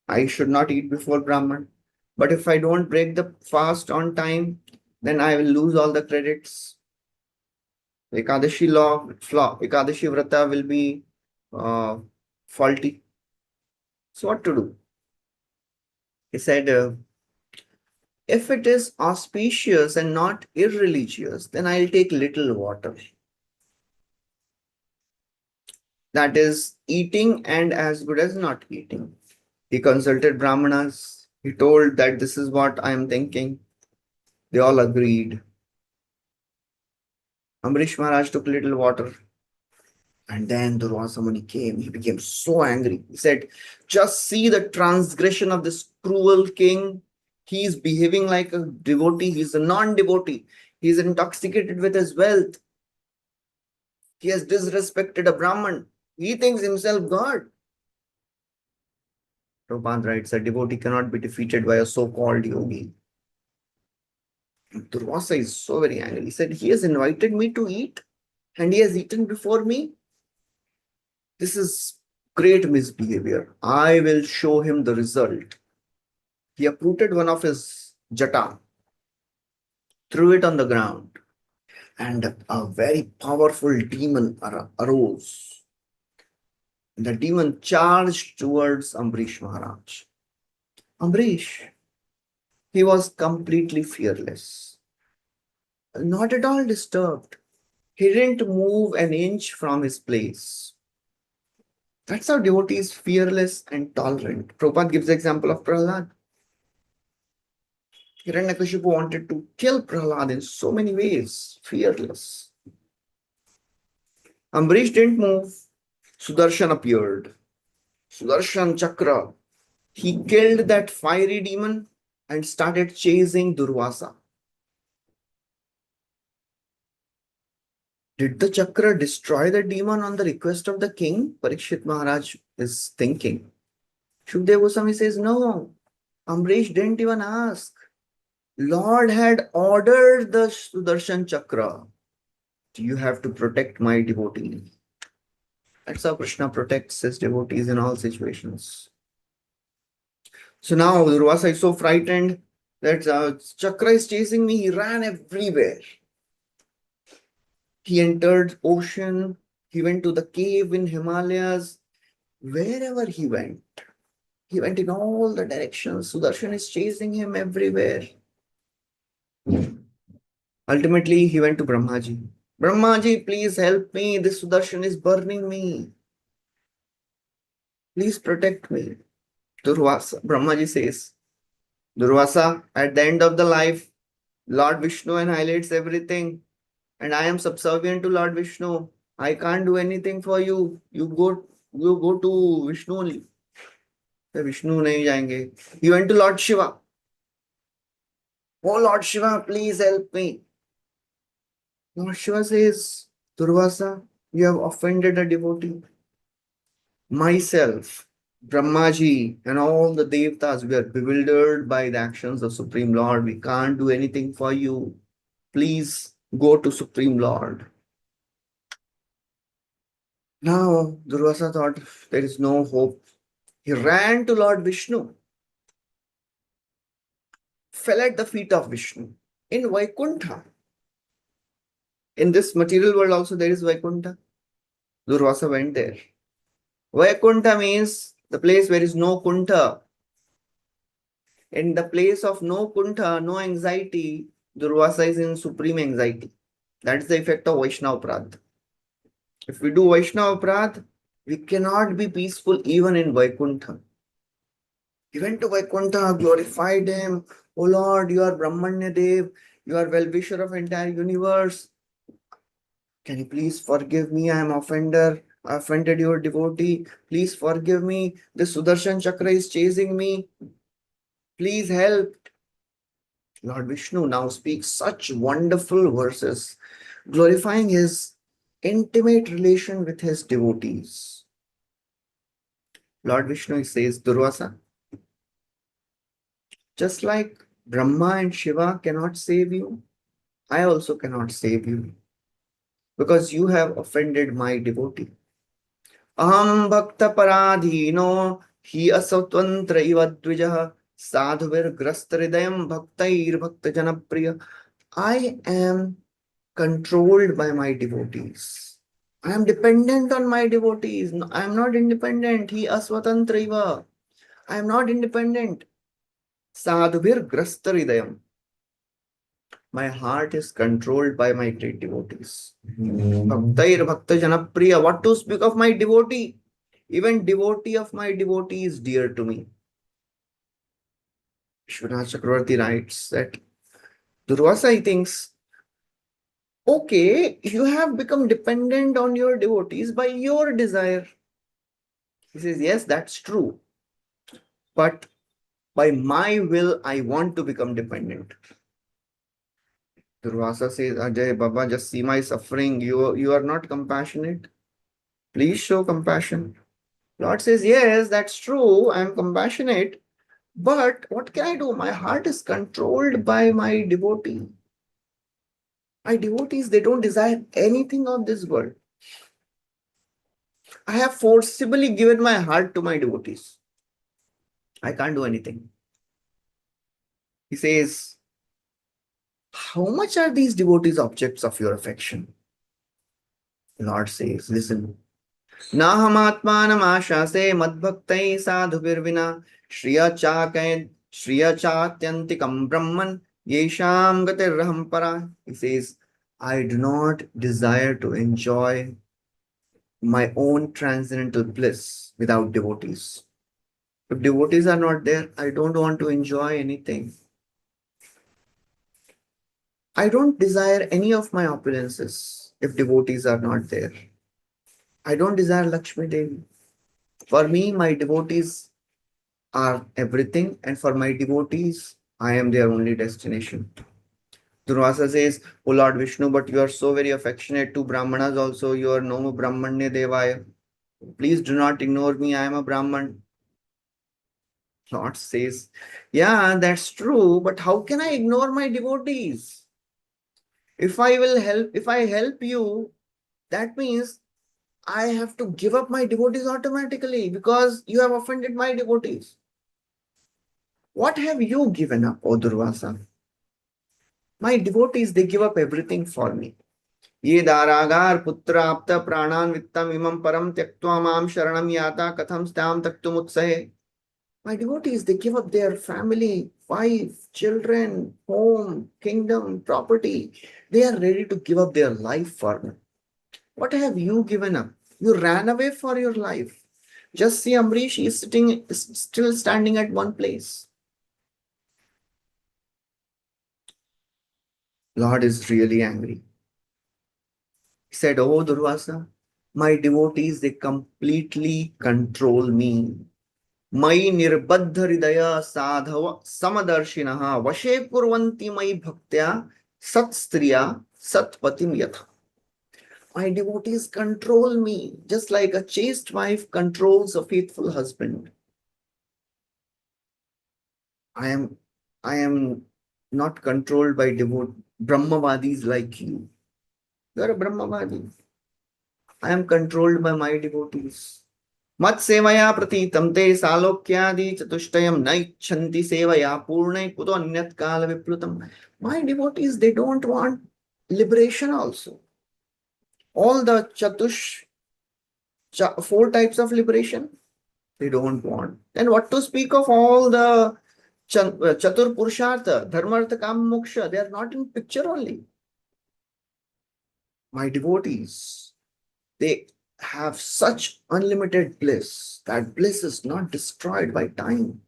I should not eat before Brahman. But if I don't break the fast on time, then I will lose all the credits. Ekadashi Ekadashi Vrata will be faulty. So what to do? He said, if it is auspicious and not irreligious, then I'll take little water. That is eating and as good as not eating. He consulted Brahmanas. He told that this is what I am thinking. They all agreed. Ambarish Maharaj took little water. And then Durvasa Muni came. He became so angry. He said, just see the transgression of this cruel king. He is behaving like a devotee. He is a non-devotee. He is intoxicated with his wealth. He has disrespected a Brahman. He thinks himself God. Prabhupada writes, a devotee cannot be defeated by a so-called yogi. Durvasa is so very angry. He said, he has invited me to eat and he has eaten before me. This is great misbehavior. I will show him the result. He uprooted one of his jata, threw it on the ground, and a very powerful demon arose. The demon charged towards Ambarish Maharaj. Ambarish, he was completely fearless, not at all disturbed. He didn't move an inch from his place. That's how devotees fearless and tolerant. Prabhupada gives the example of Prahlad. Hiranyakashipu wanted to kill Prahlad in so many ways, fearless. Ambarish didn't move. Sudarshan appeared. Sudarshan Chakra. He killed that fiery demon and started chasing Durvasa. Did the Chakra destroy the demon on the request of the king? Parikshit Maharaj is thinking. Shukdev Goswami says, no. Ambarish didn't even ask. Lord had ordered the Sudarshan Chakra. You have to protect my devotees. That's how Krishna protects his devotees in all situations. So now Durvasa is so frightened that Chakra is chasing me. He ran everywhere. He entered ocean. He went to the cave in Himalayas. Wherever he went in all the directions. Sudarshan is chasing him everywhere. Ultimately, he went to Brahmaji. Brahmaji, please help me. This Sudarshan is burning me. Please protect me. Durvasa, Brahmaji says, Durvasa, at the end of the life, Lord Vishnu annihilates everything. And I am subservient to Lord Vishnu. I can't do anything for you. You go to Vishnu only. Vishnu nahi jayenge. He went to Lord Śiva. Oh Lord Śiva, please help me. Lord Śiva says, Durvasa, you have offended a devotee. Myself, Brahmaji, and all the devatas, we are bewildered by the actions of Supreme Lord. We can't do anything for you. Please go to Supreme Lord. Now, Durvasa thought there is no hope. He ran to Lord Vishnu, fell at the feet of Vishnu in Vaikuntha. In this material world also there is Vaikuntha. Durvasa went there. Vaikuntha means the place where is no kunta. In the place of no kunta, no anxiety, Durvasa is in supreme anxiety. That's the effect of Vaishnava Prad. If we do Vaishnava Prad, we cannot be peaceful even in Vaikuntha. He went to Vaikuntha, glorified him. Oh Lord, you are Brahmanya Dev. You are well-wisher of entire universe. Can you please forgive me? I am offender. I offended your devotee. Please forgive me. The Sudarshan Chakra is chasing me. Please help. Lord Vishnu now speaks such wonderful verses, glorifying his intimate relation with his devotees. Lord Vishnu says, Durvasa, just like Brahma and Shiva cannot save you, I also cannot save you, because you have offended my devotee. Aham bhakta paradhino hi asatvantra iva dvijaha sadhuvir grastridayam bhaktair bhakta janapriya. I am controlled by my devotees. I am dependent on my devotees. No, I am not independent. Hi asvatantra iva. I am not independent. Sadhuvir grastridayam. My heart is controlled by my great devotees. Bhaktair bhakta janapriya. What to speak of my devotee? Even devotee of my devotee is dear to me. Vishwanath Chakravarti writes that Durvasa, he thinks, okay, you have become dependent on your devotees by your desire. He says, yes, that's true. But by my will, I want to become dependent. Durvasa says, Ajay, Baba, just see my suffering. You are not compassionate. Please show compassion. Lord says, yes, that's true. I am compassionate. But what can I do? My heart is controlled by my devotee. My devotees, they don't desire anything of this world. I have forcibly given my heart to my devotees. I can't do anything. He says, how much are these devotees objects of your affection? The Lord says, listen. Naham atmanam ashase madbhaktai sadhubirvina shriya chatyantikam brahman yesham gatirraham para. He says, I do not desire to enjoy my own transcendental bliss without devotees. If devotees are not there, I don't want to enjoy anything. I don't desire any of my opulences if devotees are not there. I don't desire Lakshmi Devi. For me, my devotees are everything, and for my devotees, I am their only destination. Durvasa says, O Lord Vishnu, but you are so very affectionate to Brahmanas also. You are no Brahmanya Devaya. Please do not ignore me. I am a Brahman. Lord says, yeah, that's true, but how can I ignore my devotees? If I help you, that means I have to give up my devotees automatically because you have offended my devotees. What have you given up, O Durvasa? My devotees, they give up everything for me. Ye daragar putra apta pranan vittam imam param tyaktva mam sharanam yata katham stam taktum utsahe. My devotees, they give up their family, wife, children, home, kingdom, property. They are ready to give up their life for me. What have you given up? You ran away for your life. Just see Amrish, he is still standing at one place. Lord is really angry. He said, Oh Durvasa, my devotees, they completely control me. Mai nirbadha hridaya sadhava samadarshinaha vashe kurvanti mai bhaktya satstriya satpatim yatha. My devotees control me just like a chaste wife controls a faithful husband. I am not controlled by Brahmavadis like you. You are a Brahmavadi. I am controlled by my devotees. Mat sevaya pratitam te salokyadi chatushtayam naichanti sevaya purnai kuto anyat kala viplutam. My devotees, they don't want liberation also. All the four types of liberation, they don't want. Then what to speak of all the Chatur Purushartha, Dharmartha, Kam, Moksha, they are not in picture only. My devotees, they have such unlimited bliss. That bliss is not destroyed by time.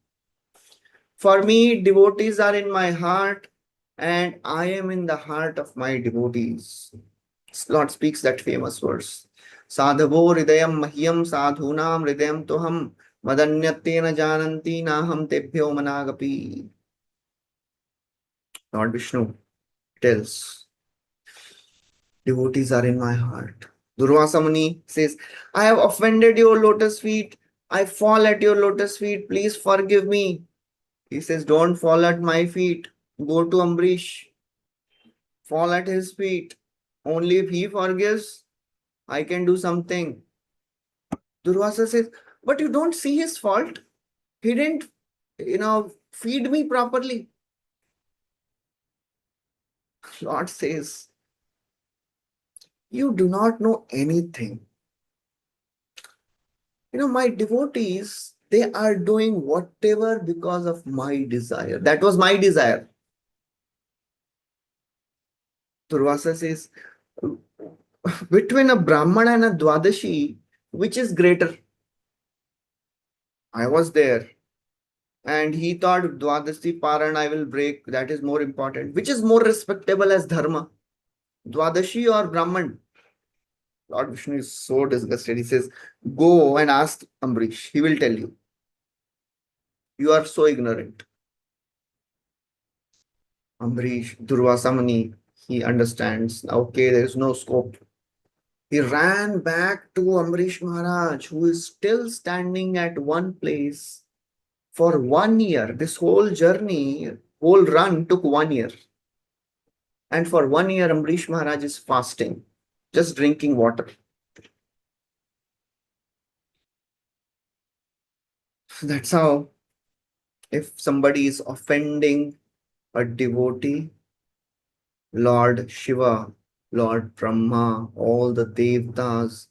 For me, devotees are in my heart and I am in the heart of my devotees. Lord speaks that famous verse. Sadhavo hridayam mahyam sadhunam hridayam toham madanyatena jananti naham tebhyo managapi. Lord Vishnu tells, devotees are in my heart. Durvasa Muni says, I have offended your lotus feet. I fall at your lotus feet. Please forgive me. He says, don't fall at my feet. Go to Amrish. Fall at his feet. Only if he forgives, I can do something. Durvasa says, but you don't see his fault. He didn't, feed me properly. Lord says, you do not know anything. My devotees, they are doing whatever because of my desire. That was my desire. Durvasa says, between a Brahmana and a Dwadashi, which is greater? I was there. And he thought Dwadashi Paran I will break. That is more important. Which is more respectable as Dharma? Dwadashi or Brahman? Lord Vishnu is so disgusted. He says, go and ask Amrish. He will tell you. You are so ignorant. Amrish, Durvasa Muni, he understands. Okay, there is no scope. He ran back to Amrish Maharaj, who is still standing at one place for 1 year. This whole journey, whole run took 1 year. And for 1 year, Amrish Maharaj is fasting, just drinking water. That's how, if somebody is offending a devotee, Lord Śiva, Lord Brahma, all the devatas,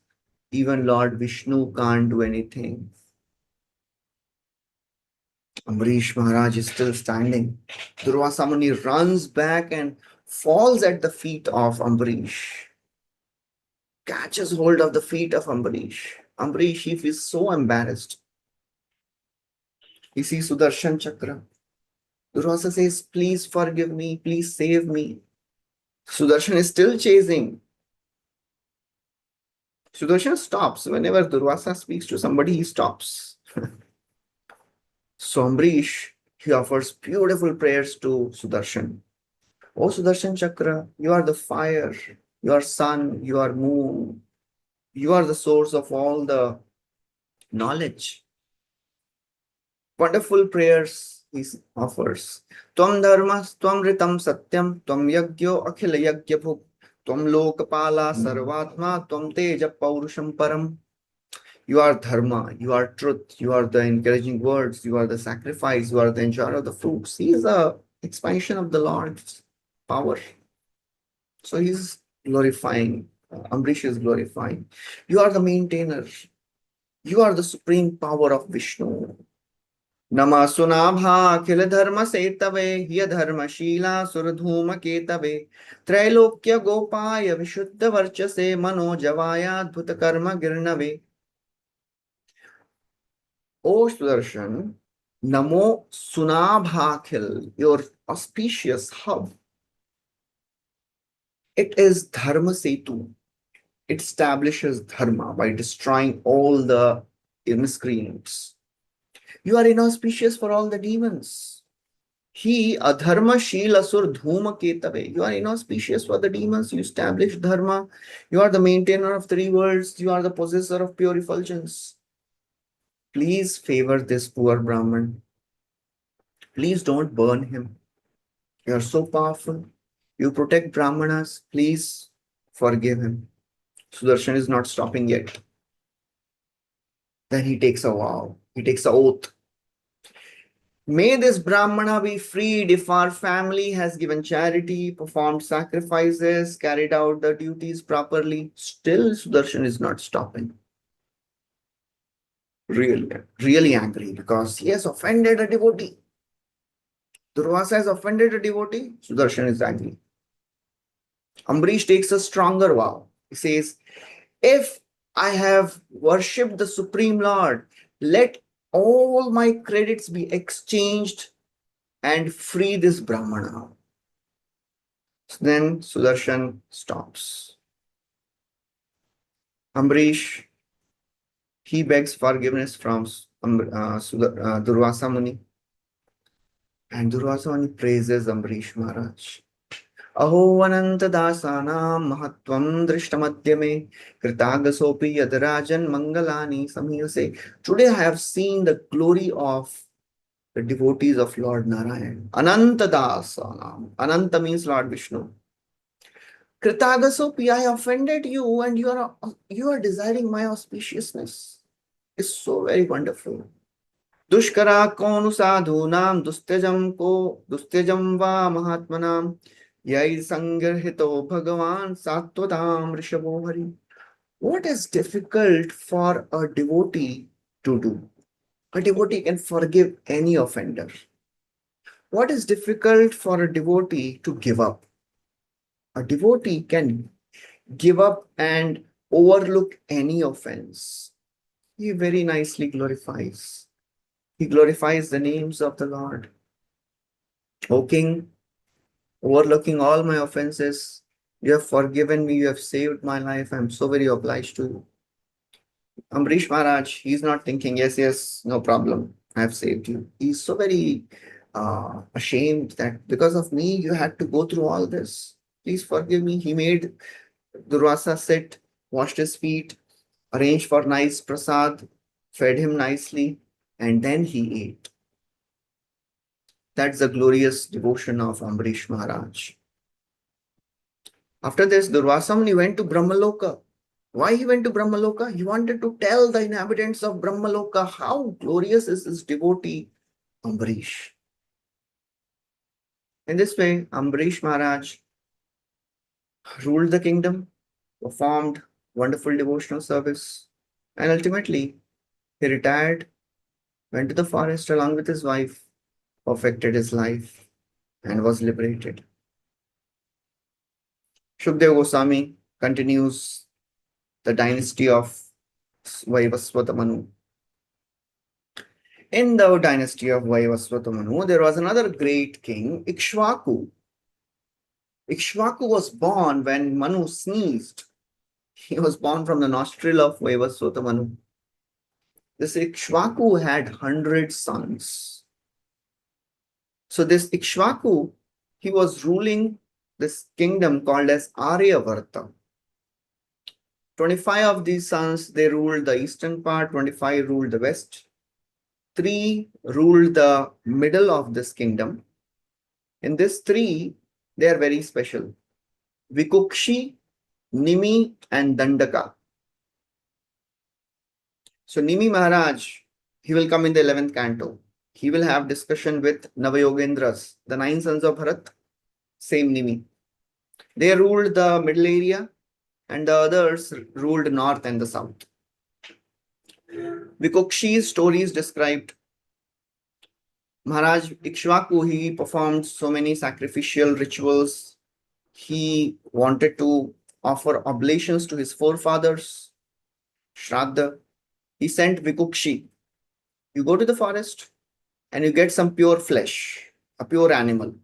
even Lord Vishnu can't do anything. Amrish Maharaj is still standing. Durvasa Muni runs back and falls at the feet of Amrish. catches hold of the feet of Ambarish. Ambarish, he feels so embarrassed. He sees Sudarshan Chakra. Durvasa says, please forgive me, please save me. Sudarshan is still chasing. Sudarshan stops. Whenever Durvasa speaks to somebody, he stops. So Ambarish, he offers beautiful prayers to Sudarshan. Oh Sudarshan Chakra, you are the fire, you are sun, you are moon, you are the source of all the knowledge. Wonderful prayers he offers. Tvam dharmas, tvam ritam satyam, tvam yagyo akhila yagya bhuk, tvam lokapala sarvatma, tvam teja paurusham param. You are dharma, you are truth, you are the encouraging words, you are the sacrifice, you are the enjoyer of the fruits. He is the expansion of the Lord's power. So he is glorifying, Ambarish is glorifying. You are the maintainer. You are the supreme power of Vishnu. Nama sunabha akhila dharma setave hiya dharma shila suradhuma ketave trailokya gopaya vishuddha varchase mano javaya adbhuta karma girnave. O Sudarshan, Namo Sunabhakhil, your auspicious hub. It is Dharma Setu. It establishes Dharma by destroying all the miscreants. You are inauspicious for all the demons. He, Adharma Shil Asur Dhuma Ketave. You are inauspicious for the demons. You establish Dharma. You are the maintainer of three worlds. You are the possessor of pure effulgence. Please favor this poor Brahman. Please don't burn him. You are so powerful. You protect Brahmanas. Please forgive him. Sudarshan is not stopping yet. Then he takes a vow. He takes an oath. May this Brahmana be freed if our family has given charity, performed sacrifices, carried out the duties properly. Still, Sudarshan is not stopping. Really angry because he has offended a devotee. Durvasa has offended a devotee. Sudarshan is angry. Ambarish takes a stronger vow. He says, if I have worshipped the Supreme Lord, let all my credits be exchanged and free this Brahmana. Then Sudarshan stops. Ambarish, he begs forgiveness from Durvasa Muni. And Durvasa Muni praises Ambarish Maharaj. Aho ananta dasanam mahatvam drishtamadhyame kritagasopi yadarajan mangalani samhiyase. Today I have seen the glory of the devotees of Lord Narayan. Ananta dasanam. Ananta means Lord Vishnu. Kritagasopi, I offended you and you are desiring my auspiciousness. It's so very wonderful. Dushkara konu sadhunam dustejam va mahatmanam yai sangarhito bhagavan sattvatam rishabho hari. What is difficult for a devotee to do? A devotee can forgive any offender. What is difficult for a devotee to give up? A devotee can give up and overlook any offense. He very nicely glorifies. He glorifies the names of the Lord. O King, overlooking all my offenses, you have forgiven me, you have saved my life. I am so very obliged to you. Ambarish Maharaj, he's not thinking, yes, no problem. I have saved you. He's so very ashamed that because of me, you had to go through all this. Please forgive me. He made Durvasa sit, washed his feet, arranged for nice prasad, fed him nicely, and then he ate. That's the glorious devotion of Ambarish Maharaj. After this, Durvasa Muni went to Brahmaloka. Why he went to Brahmaloka? He wanted to tell the inhabitants of Brahmaloka how glorious is this devotee, Ambarish. In this way, Ambarish Maharaj ruled the kingdom, performed wonderful devotional service, and ultimately he retired, went to the forest along with his wife, perfected his life, and was liberated. Shukdev Goswami continues the dynasty of Vaivasvata Manu. In the dynasty of Vaivasvata Manu, there was another great king, Ikṣvāku. Ikṣvāku was born when Manu sneezed. He was born from the nostril of Vaivasvata Manu. This Ikṣvāku had 100 sons. So this Ikṣvāku, he was ruling this kingdom called as Aryavarta. 25 of these sons, they ruled the eastern part, 25 ruled the west. 3 ruled the middle of this kingdom. In this 3, they are very special. Vikukshi, Nimi, and Dandaka. So Nimi Maharaj, he will come in the 11th canto. He will have discussion with Navayogendras, the 9 sons of Bharat, same Nimi. They ruled the middle area and the others ruled north and the south. Vikukshi's story is described. Maharaj Ikṣvāku, he performed so many sacrificial rituals. He wanted to offer oblations to his forefathers, Shraddha. He sent Vikukshi. You go to the forest and you get some pure flesh, a pure animal.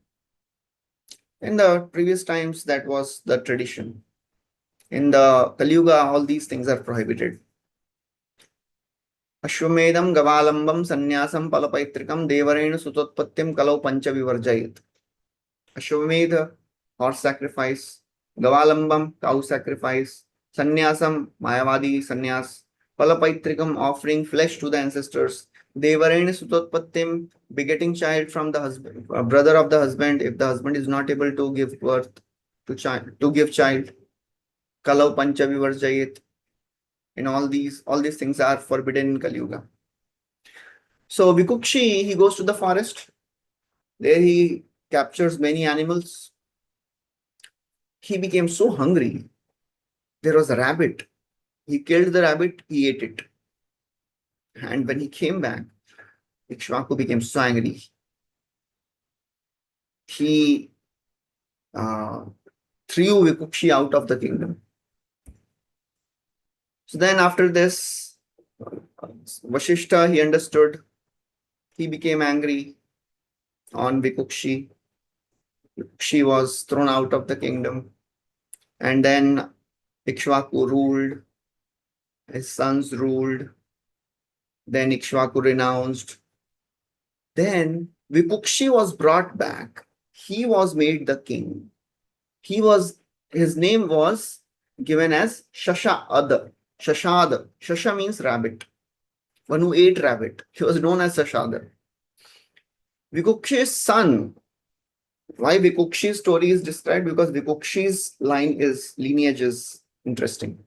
In the previous times, that was the tradition. In the Kali Yuga, all these things are prohibited. Ashwamedam Gavalambam Sanyasam Palapaitrikam Devarena Sutotpattim Kalau Pancha Vivarjayit. Ashwamedha, horse sacrifice. Gavalambam, cow sacrifice. Sanyasam, Mayavadi sannyas. Palapaitrikam, offering flesh to the ancestors. Devarena Sutotpattim, begetting child from the husband, brother of the husband, if the husband is not able to give birth to give child. Kalau Pancha Vivarjayit. And all these things are forbidden in Kali Yuga. So Vikukshi, he goes to the forest. There he captures many animals. He became so hungry. There was a rabbit. He killed the rabbit, he ate it. And when he came back, Ikṣvāku became so angry. He threw Vikukshi out of the kingdom. So then after this, Vasishtha, he understood. He became angry on Vikukshi. Vikukshi was thrown out of the kingdom. And then Ikṣvāku ruled. His sons ruled. Then Ikṣvāku renounced. Then Vikukshi was brought back. He was made the king. His name was given as Shashada. Shashada. Shasha means rabbit. One who ate rabbit. He was known as Shashada. Vikukshi's son. Why Vikukshi's story is described? Because Vikukshi's lineage is interesting.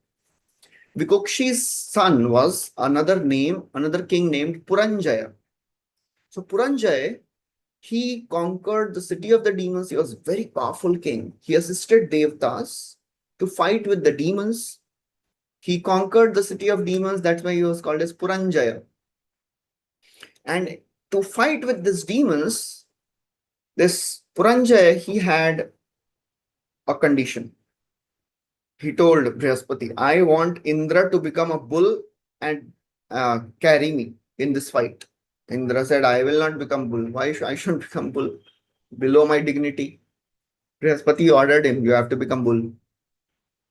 Vikukshi's son was another king named Puranjaya. So Puranjaya, he conquered the city of the demons. He was a very powerful king. He assisted devatas to fight with the demons. He conquered the city of demons. That's why he was called as Puranjaya. And to fight with these demons, this Puranjaya, he had a condition. He told Brihaspati, I want Indra to become a bull and carry me in this fight. Indra said, I will not become bull. Why I shouldn't become bull? Below my dignity. Brihaspati ordered him, you have to become bull.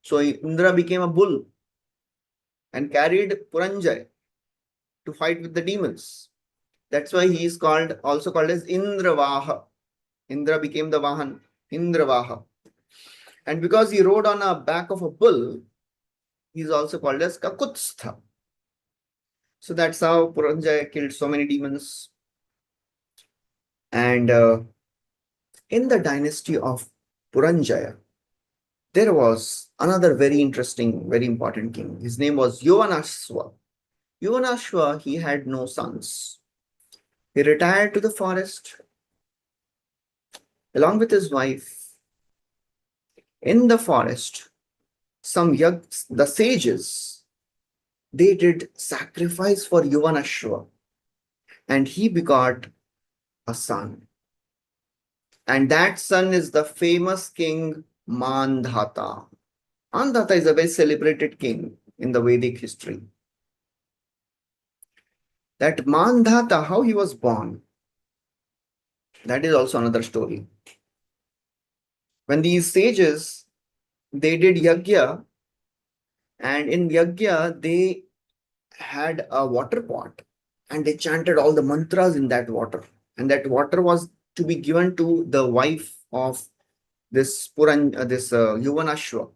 So Indra became a bull and carried Puranjaya to fight with the demons. That's why he is also called as Indravaha. Indra became the Vahan, Indravaha. And because he rode on the back of a bull, he is also called as Kakutstha. So that's how Puranjaya killed so many demons. And in the dynasty of Puranjaya, there was another very interesting, very important king. His name was Yavanashva. Yavanashva, he had no sons. He retired to the forest along with his wife. In the forest, the sages, they did sacrifice for Yavanashva, and he begot a son. And that son is the famous king Mandhata. Mandhata is a very celebrated king in the Vedic history. That Mandhata, how he was born, that is also another story. When these sages, they did yajna, and in yajna, they had a water pot and they chanted all the mantras in that water. And that water was to be given to the wife of this Yuvanashva.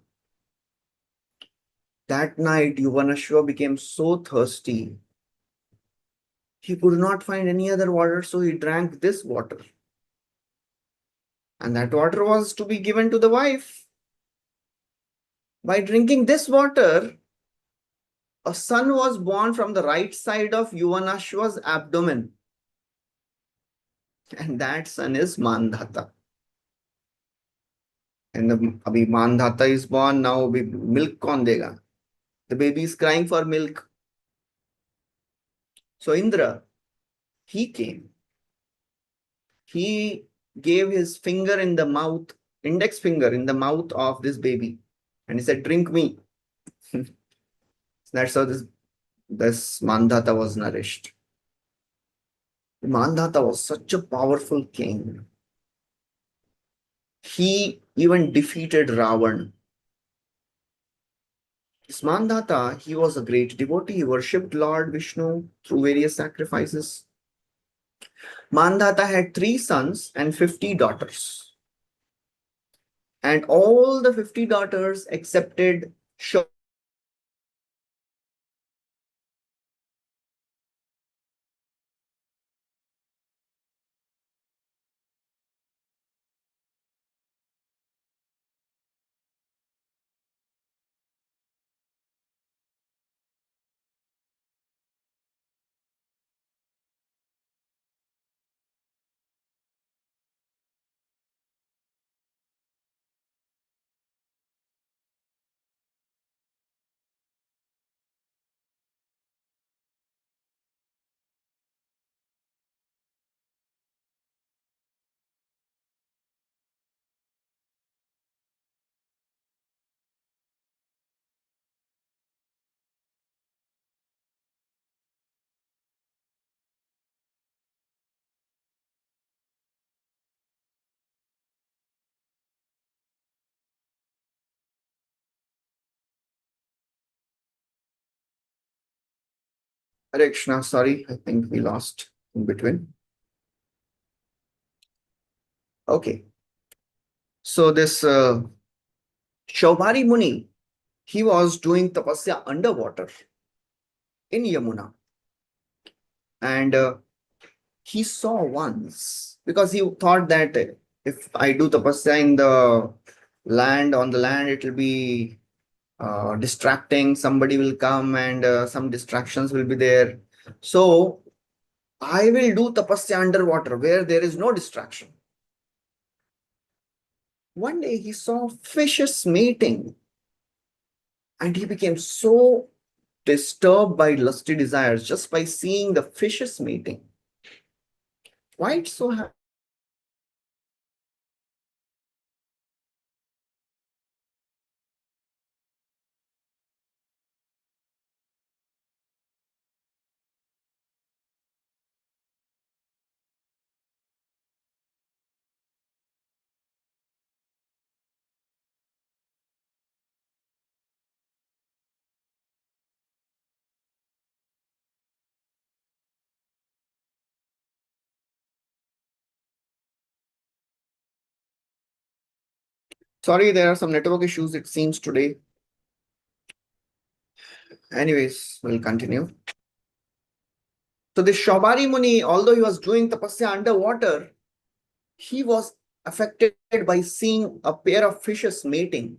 That night, Yuvanashva became so thirsty. He could not find any other water, so he drank this water. And that water was to be given to the wife. By drinking this water, a son was born from the right side of Yuvanashva's abdomen. And that son is Mandhata. And abhi Mandhata is born, now milk kaun dega? The baby is crying for milk. So Indra, he came. He gave his finger in the mouth, index finger in the mouth of this baby. And he said, drink me. That's how this Mandhata was nourished. Mandhata was such a powerful king. He even defeated Ravana. This Mandhata, he was a great devotee. He worshipped Lord Vishnu through various sacrifices. Mandhata had 3 sons and 50 daughters. And all the 50 daughters accepted Hare Krishna, sorry, I think we lost in between. Okay. So this Saubhari Muni, he was doing tapasya underwater in Yamuna. And he saw once, because he thought that if I do tapasya in the land, on the land, it will be distracting. Somebody will come and some distractions will be there. So I will do tapasya underwater where there is no distraction. One day he saw fishes mating and he became so disturbed by lusty desires just by seeing the fishes mating. Why it so happened? Sorry, there are some network issues, it seems, today. Anyways, we'll continue. So this Saubhari Muni, although he was doing tapasya underwater, he was affected by seeing a pair of fishes mating.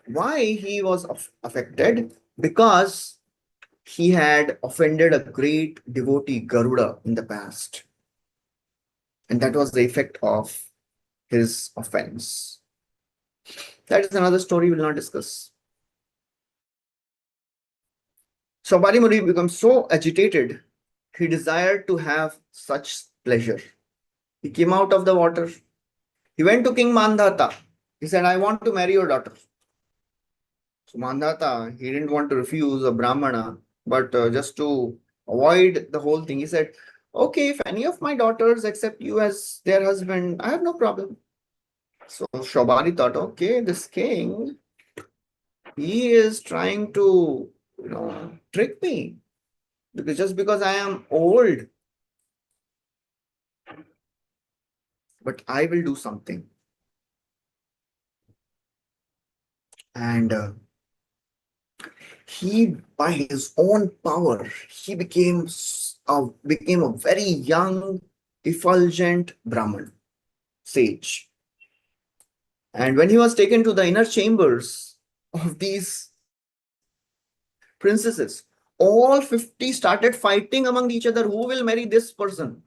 Why he was affected? Because he had offended a great devotee, Garuda, in the past. And that was the effect of his offense. That is another story we will not discuss. Saubhari Muni becomes so agitated, he desired to have such pleasure. He came out of the water. He went to King Mandhata. He said, I want to marry your daughter. So Mandhata, he didn't want to refuse a Brahmana, but just to avoid the whole thing, he said, okay, if any of my daughters accept you as their husband, I have no problem. So Shobhari thought, okay, this king, he is trying to, trick me. Because just because I am old, but I will do something. And he, by his own power, he became a very young, effulgent Brahman, sage. And when he was taken to the inner chambers of these princesses, all 50 started fighting among each other, who will marry this person.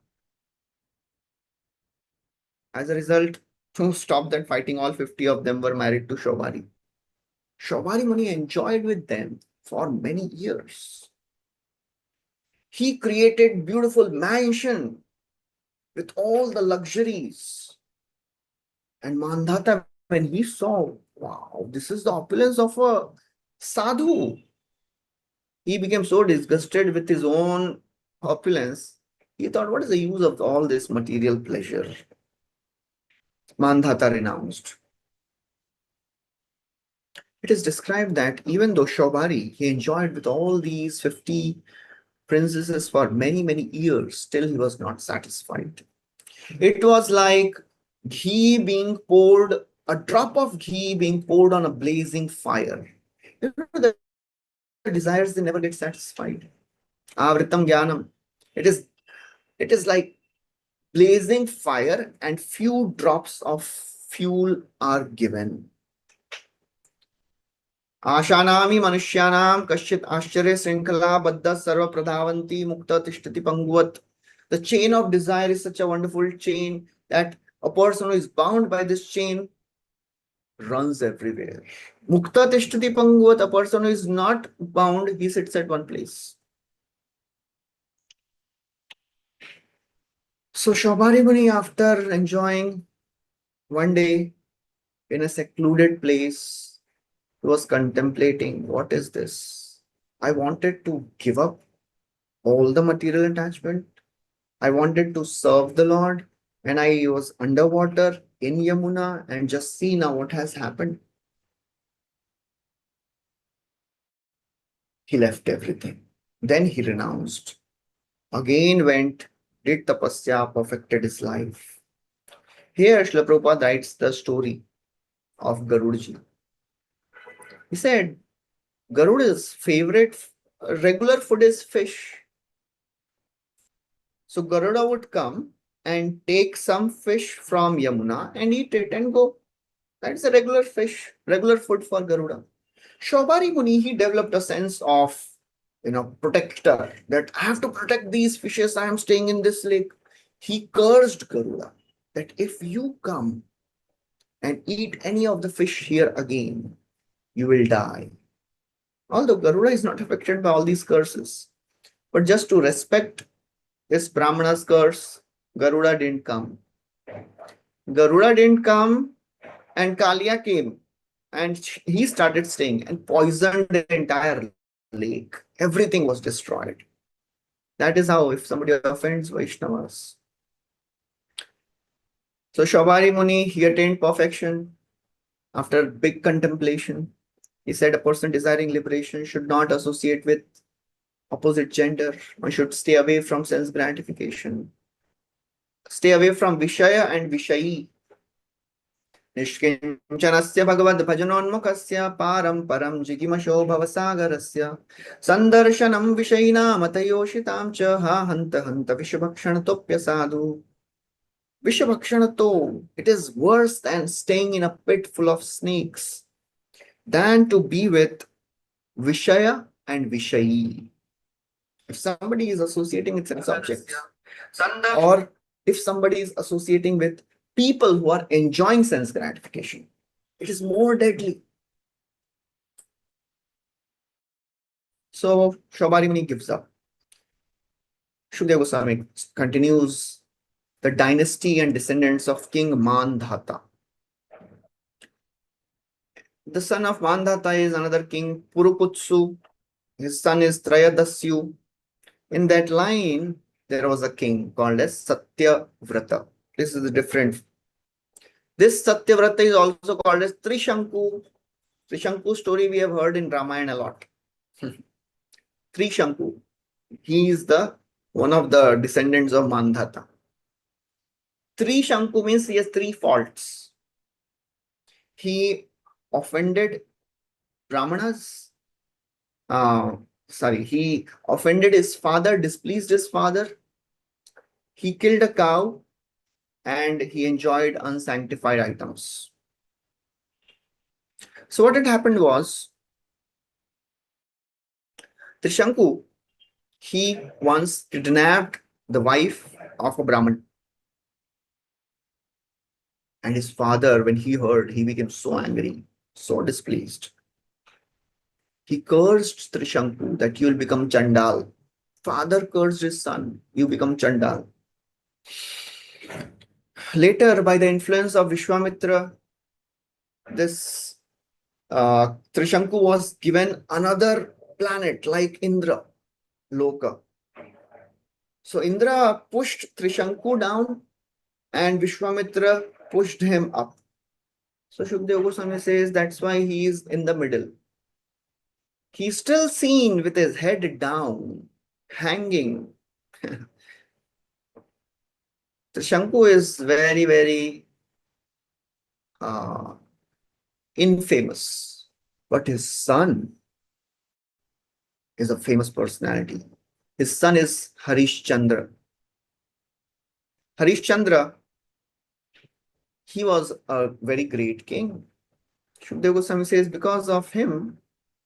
As a result, to stop that fighting, all 50 of them were married to Shobhari. Shobhari Muni enjoyed with them for many years. He created beautiful mansion with all the luxuries. And Mandhata, when he saw, wow, this is the opulence of a sadhu, he became so disgusted with his own opulence. He thought, what is the use of all this material pleasure? Mandhata renounced. It is described that even though Shobhari, he enjoyed with all these 50 princesses for many, many years, still he was not satisfied. It was like ghee being poured, a drop of ghee being poured on a blazing fire. The desires, they never get satisfied. Avritam Jnanam. It is like blazing fire and few drops of fuel are given. आशानामि मनुष्याणाम कश्चित् आश्चर्य श्रृंखला बद्ध सर्व प्रधावन्ति मुक्त तिष्ठति पंगुवत. The chain of desire is such a wonderful chain that a person who is bound by this chain runs everywhere. Mukta tishtati panguvat, a person who is not bound, he sits at one place. So Shobhari Muni, after enjoying one day in a secluded place, he was contemplating, what is this? I wanted to give up all the material attachment. I wanted to serve the Lord, and I was underwater in Yamuna, and just see now what has happened. He left everything. Then he renounced. Again went, did tapasya, perfected his life. Here Srila Prabhupada writes the story of Garudaji. He said, Garuda's favorite regular food is fish. So Garuda would come and take some fish from Yamuna and eat it and go. That's a regular fish, regular food for Garuda. Shobhari Muni, he developed a sense of, protector, that I have to protect these fishes. I am staying in this lake. He cursed Garuda that if you come and eat any of the fish here again, you will die. Although Garuda is not affected by all these curses, but just to respect this Brahmana's curse, Garuda didn't come. Garuda didn't come, and Kalia came, and he started staying and poisoned the entire lake. Everything was destroyed. That is how, if somebody offends Vaishnavas. So Shobhari Muni, he attained perfection after big contemplation. He said a person desiring liberation should not associate with opposite gender. One should stay away from sense gratification. Stay away from Vishaya and Vishayi. निष्किञ्चनस्य भगवद्भजनोन्मुखस्य पारं परं जिगिमशो भवसागरस्य सन्दर्शनं विषयिणामतयोषितां च हा हन्त हन्त विषभक्षणतोऽप्यसाधु. Vishabhakshanato, it is worse than staying in a pit full of snakes than to be with Vishaya and Vishayi. If somebody is associating with sense objects, or if somebody is associating with people who are enjoying sense gratification, it is more deadly. So Shobhari Muni gives up. Shukadeva Goswami continues the dynasty and descendants of King Mandhata. The son of Mandhata is another king, Purukutsu. His son is Trayadasyu. In that line, there was a king called as Satyavrata. This is different. This Satyavrata is also called as Trishanku. Trishanku story we have heard in Ramayana a lot. Trishanku. He is the one of the descendants of Mandhata. Trishanku means he has three faults. He offended Brahmanas. He offended his father, displeased his father. He killed a cow and he enjoyed unsanctified items. So what had happened was, Trishanku, he once kidnapped the wife of a Brahmin. And his father, when he heard, he became so angry, so displeased. He cursed Trishanku that you will become Chandal. Father cursed his son, you become Chandal. Later, by the influence of Vishwamitra, this Trishanku was given another planet like Indra, Loka. So Indra pushed Trishanku down and Vishwamitra pushed him up. So Shukadeva Goswami says that's why he is in the middle. He's still seen with his head down, hanging. Trishanku is very, very infamous, but his son is a famous personality. His son is Harishchandra. Harishchandra, he was a very great king. Shukadeva Goswami says because of him,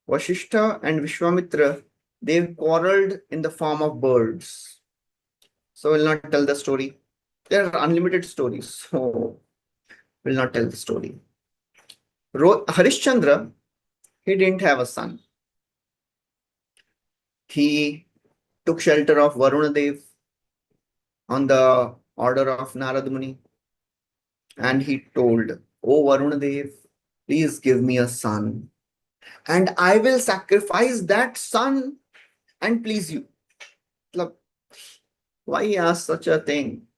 Vasishtha and Vishwamitra, they quarreled in the form of birds. So we'll not tell the story. There are unlimited stories, so we'll not tell the story. Harishchandra, he didn't have a son. He took shelter of Varuna Dev on the order of Narad Muni. And he told, "Oh Varuna Dev, please give me a son. And I will sacrifice that son and please you." Look, why he asked such a thing?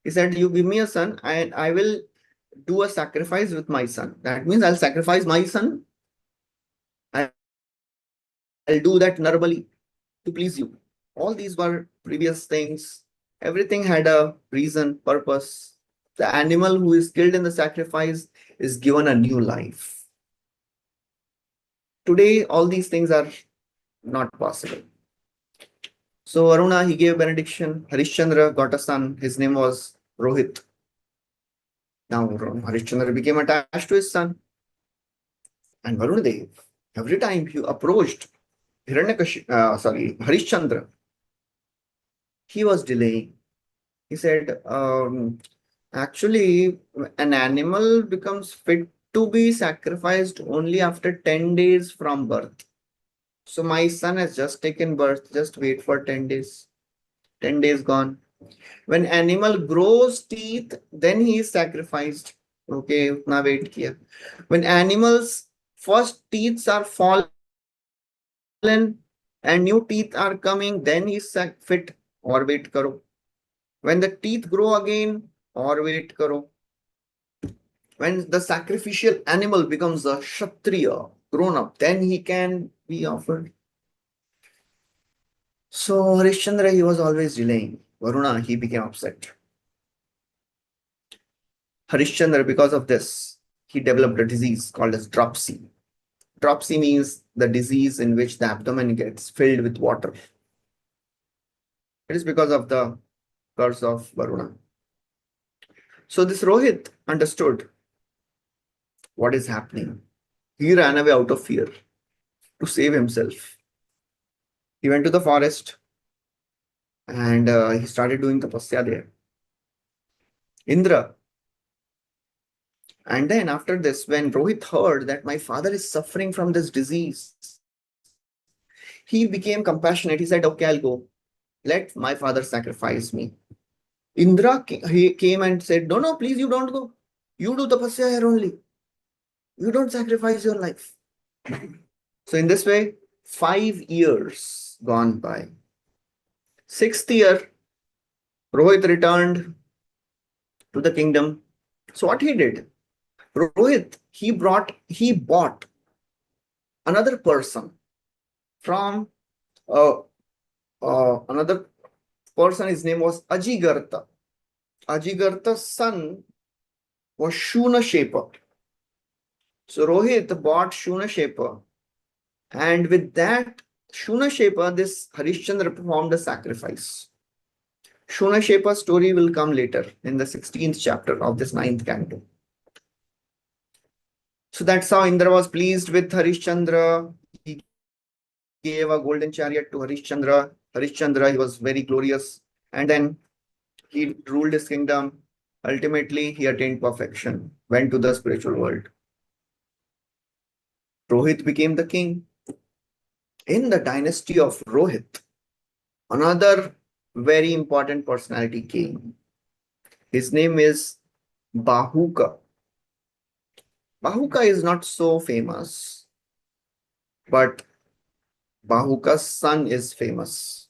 He said, you give me a son and I will do a sacrifice with my son. That means I'll sacrifice my son. I'll do that normally to please you. All these were previous things. Everything had a reason, purpose. The animal who is killed in the sacrifice is given a new life. Today, all these things are not possible. So Varuna, he gave benediction. Harishchandra got a son. His name was Rohit. Now Harishchandra became attached to his son. And Varuna Dev, every time he approached Harishchandra, he was delaying. He said, actually, an animal becomes fit to be sacrificed only after 10 days from birth. So my son has just taken birth. Just wait for 10 days. 10 days gone. When animal grows teeth, then he is sacrificed. Okay, utna wait kiya. When animals first teeth are fallen and new teeth are coming, then he is fit. Or wait karo. When the teeth grow again, or wait karo. When the sacrificial animal becomes a Kshatriya, grown up, then he can be offered. So Harishchandra, he was always delaying. Varuna, he became upset. Harishchandra, because of this, he developed a disease called as dropsy. Dropsy means the disease in which the abdomen gets filled with water. It is because of the curse of Varuna. So this Rohit understood what is happening. He ran away out of fear to save himself. He went to the forest and he started doing tapasya there. Indra. And then after this, when Rohit heard that my father is suffering from this disease, he became compassionate. He said, okay, I'll go. Let my father sacrifice me. Indra he came and said, no, please, you don't go. You do tapasya here only. You don't sacrifice your life. So in this way, 5 years gone by. 6th year, Rohit returned to the kingdom. So what he did? Rohit, he bought another person from another person. His name was Ajigartha. Ajigartha's son was Shunashepa. So Rohit bought Shunashepa, and with that Shunashepa, this Harishchandra performed a sacrifice. Shunashepa's story will come later in the 16th chapter of this 9th canto. So that's how Indra was pleased with Harishchandra. He gave a golden chariot to Harishchandra. Harishchandra, he was very glorious. And then he ruled his kingdom. Ultimately, he attained perfection, went to the spiritual world. Rohit became the king. In the dynasty of Rohit, another very important personality came. His name is Bahuka. Bahuka is not so famous, but Bahuka's son is famous.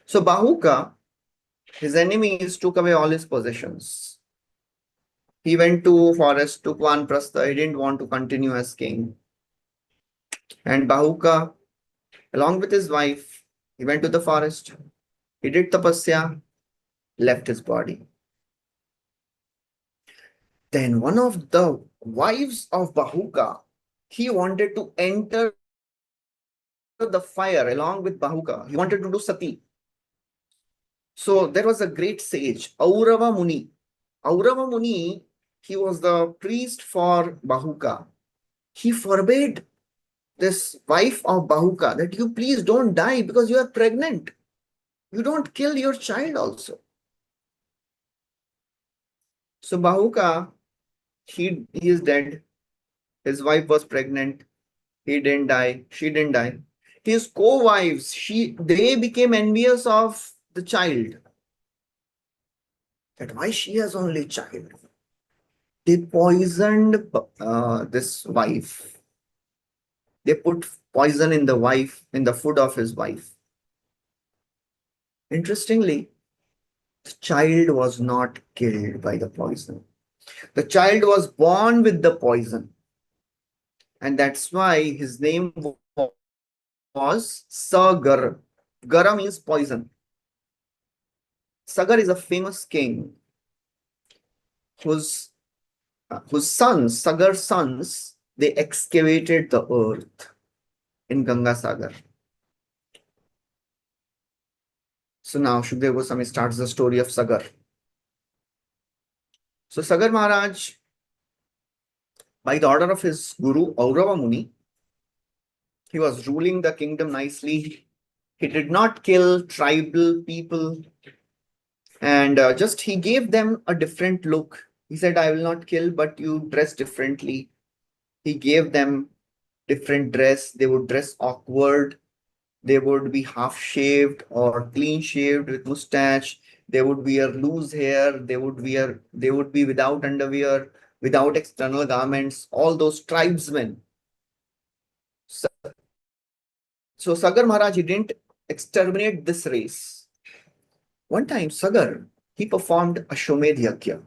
So Bahuka, his enemies took away all his possessions. He went to forest, took Vanprastha. He didn't want to continue as king. And Bahuka, along with his wife, he went to the forest. He did tapasya, left his body. Then one of the wives of Bahuka, he wanted to enter the fire along with Bahuka. He wanted to do sati. So there was a great sage, Aurava Muni. Aurava Muni, he was the priest for Bahuka. He forbade this wife of Bahuka that you please don't die because you are pregnant. You don't kill your child also. So Bahuka, he is dead. His wife was pregnant. He didn't die. She didn't die. His co-wives, they became envious of the child. That why she has only child. They poisoned this wife. They put poison in the food of his wife. Interestingly, the child was not killed by the poison. The child was born with the poison. And that's why his name was Sagar. Gara means poison. Sagar is a famous king whose sons, Sagar's sons, they excavated the earth in Ganga Sagar. So now Shukadeva Goswami starts the story of Sagar. So Sagar Maharaj, by the order of his guru Aurava Muni, he was ruling the kingdom nicely. He did not kill tribal people, and just he gave them a different look. He said, I will not kill, but you dress differently. He gave them different dress. They would dress awkward. They would be half shaved or clean shaved with mustache. They would wear loose hair. They would be without underwear, without external garments, all those tribesmen. So Sagar Maharaj, he didn't exterminate this race. One time, Sagar, he performed Ashwamedh Yajna.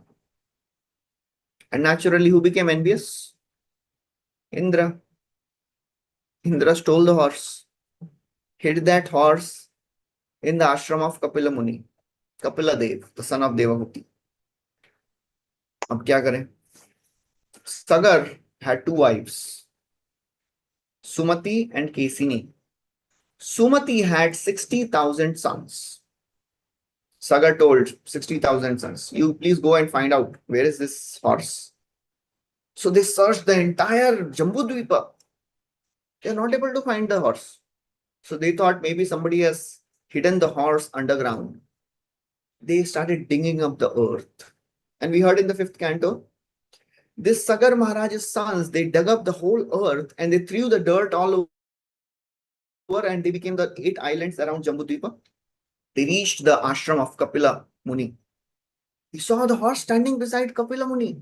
And naturally, who became envious? Indra. Indra stole the horse, hid that horse in the ashram of Kapila Muni, Kapila Dev, the son of Devahuti. Ab kya kare? Sagar had two wives, Sumati and Kesini. Sumati had 60,000 sons. Sagar told 60,000 sons, you please go and find out where is this horse. So they searched the entire Jambudvipa. They are not able to find the horse. So they thought maybe somebody has hidden the horse underground. They started digging up the earth. And we heard in the 5th canto, this Sagar Maharaj's sons, they dug up the whole earth and they threw the dirt all over and they became the 8 islands around Jambudvipa. They reached the ashram of Kapila Muni. He saw the horse standing beside Kapila Muni.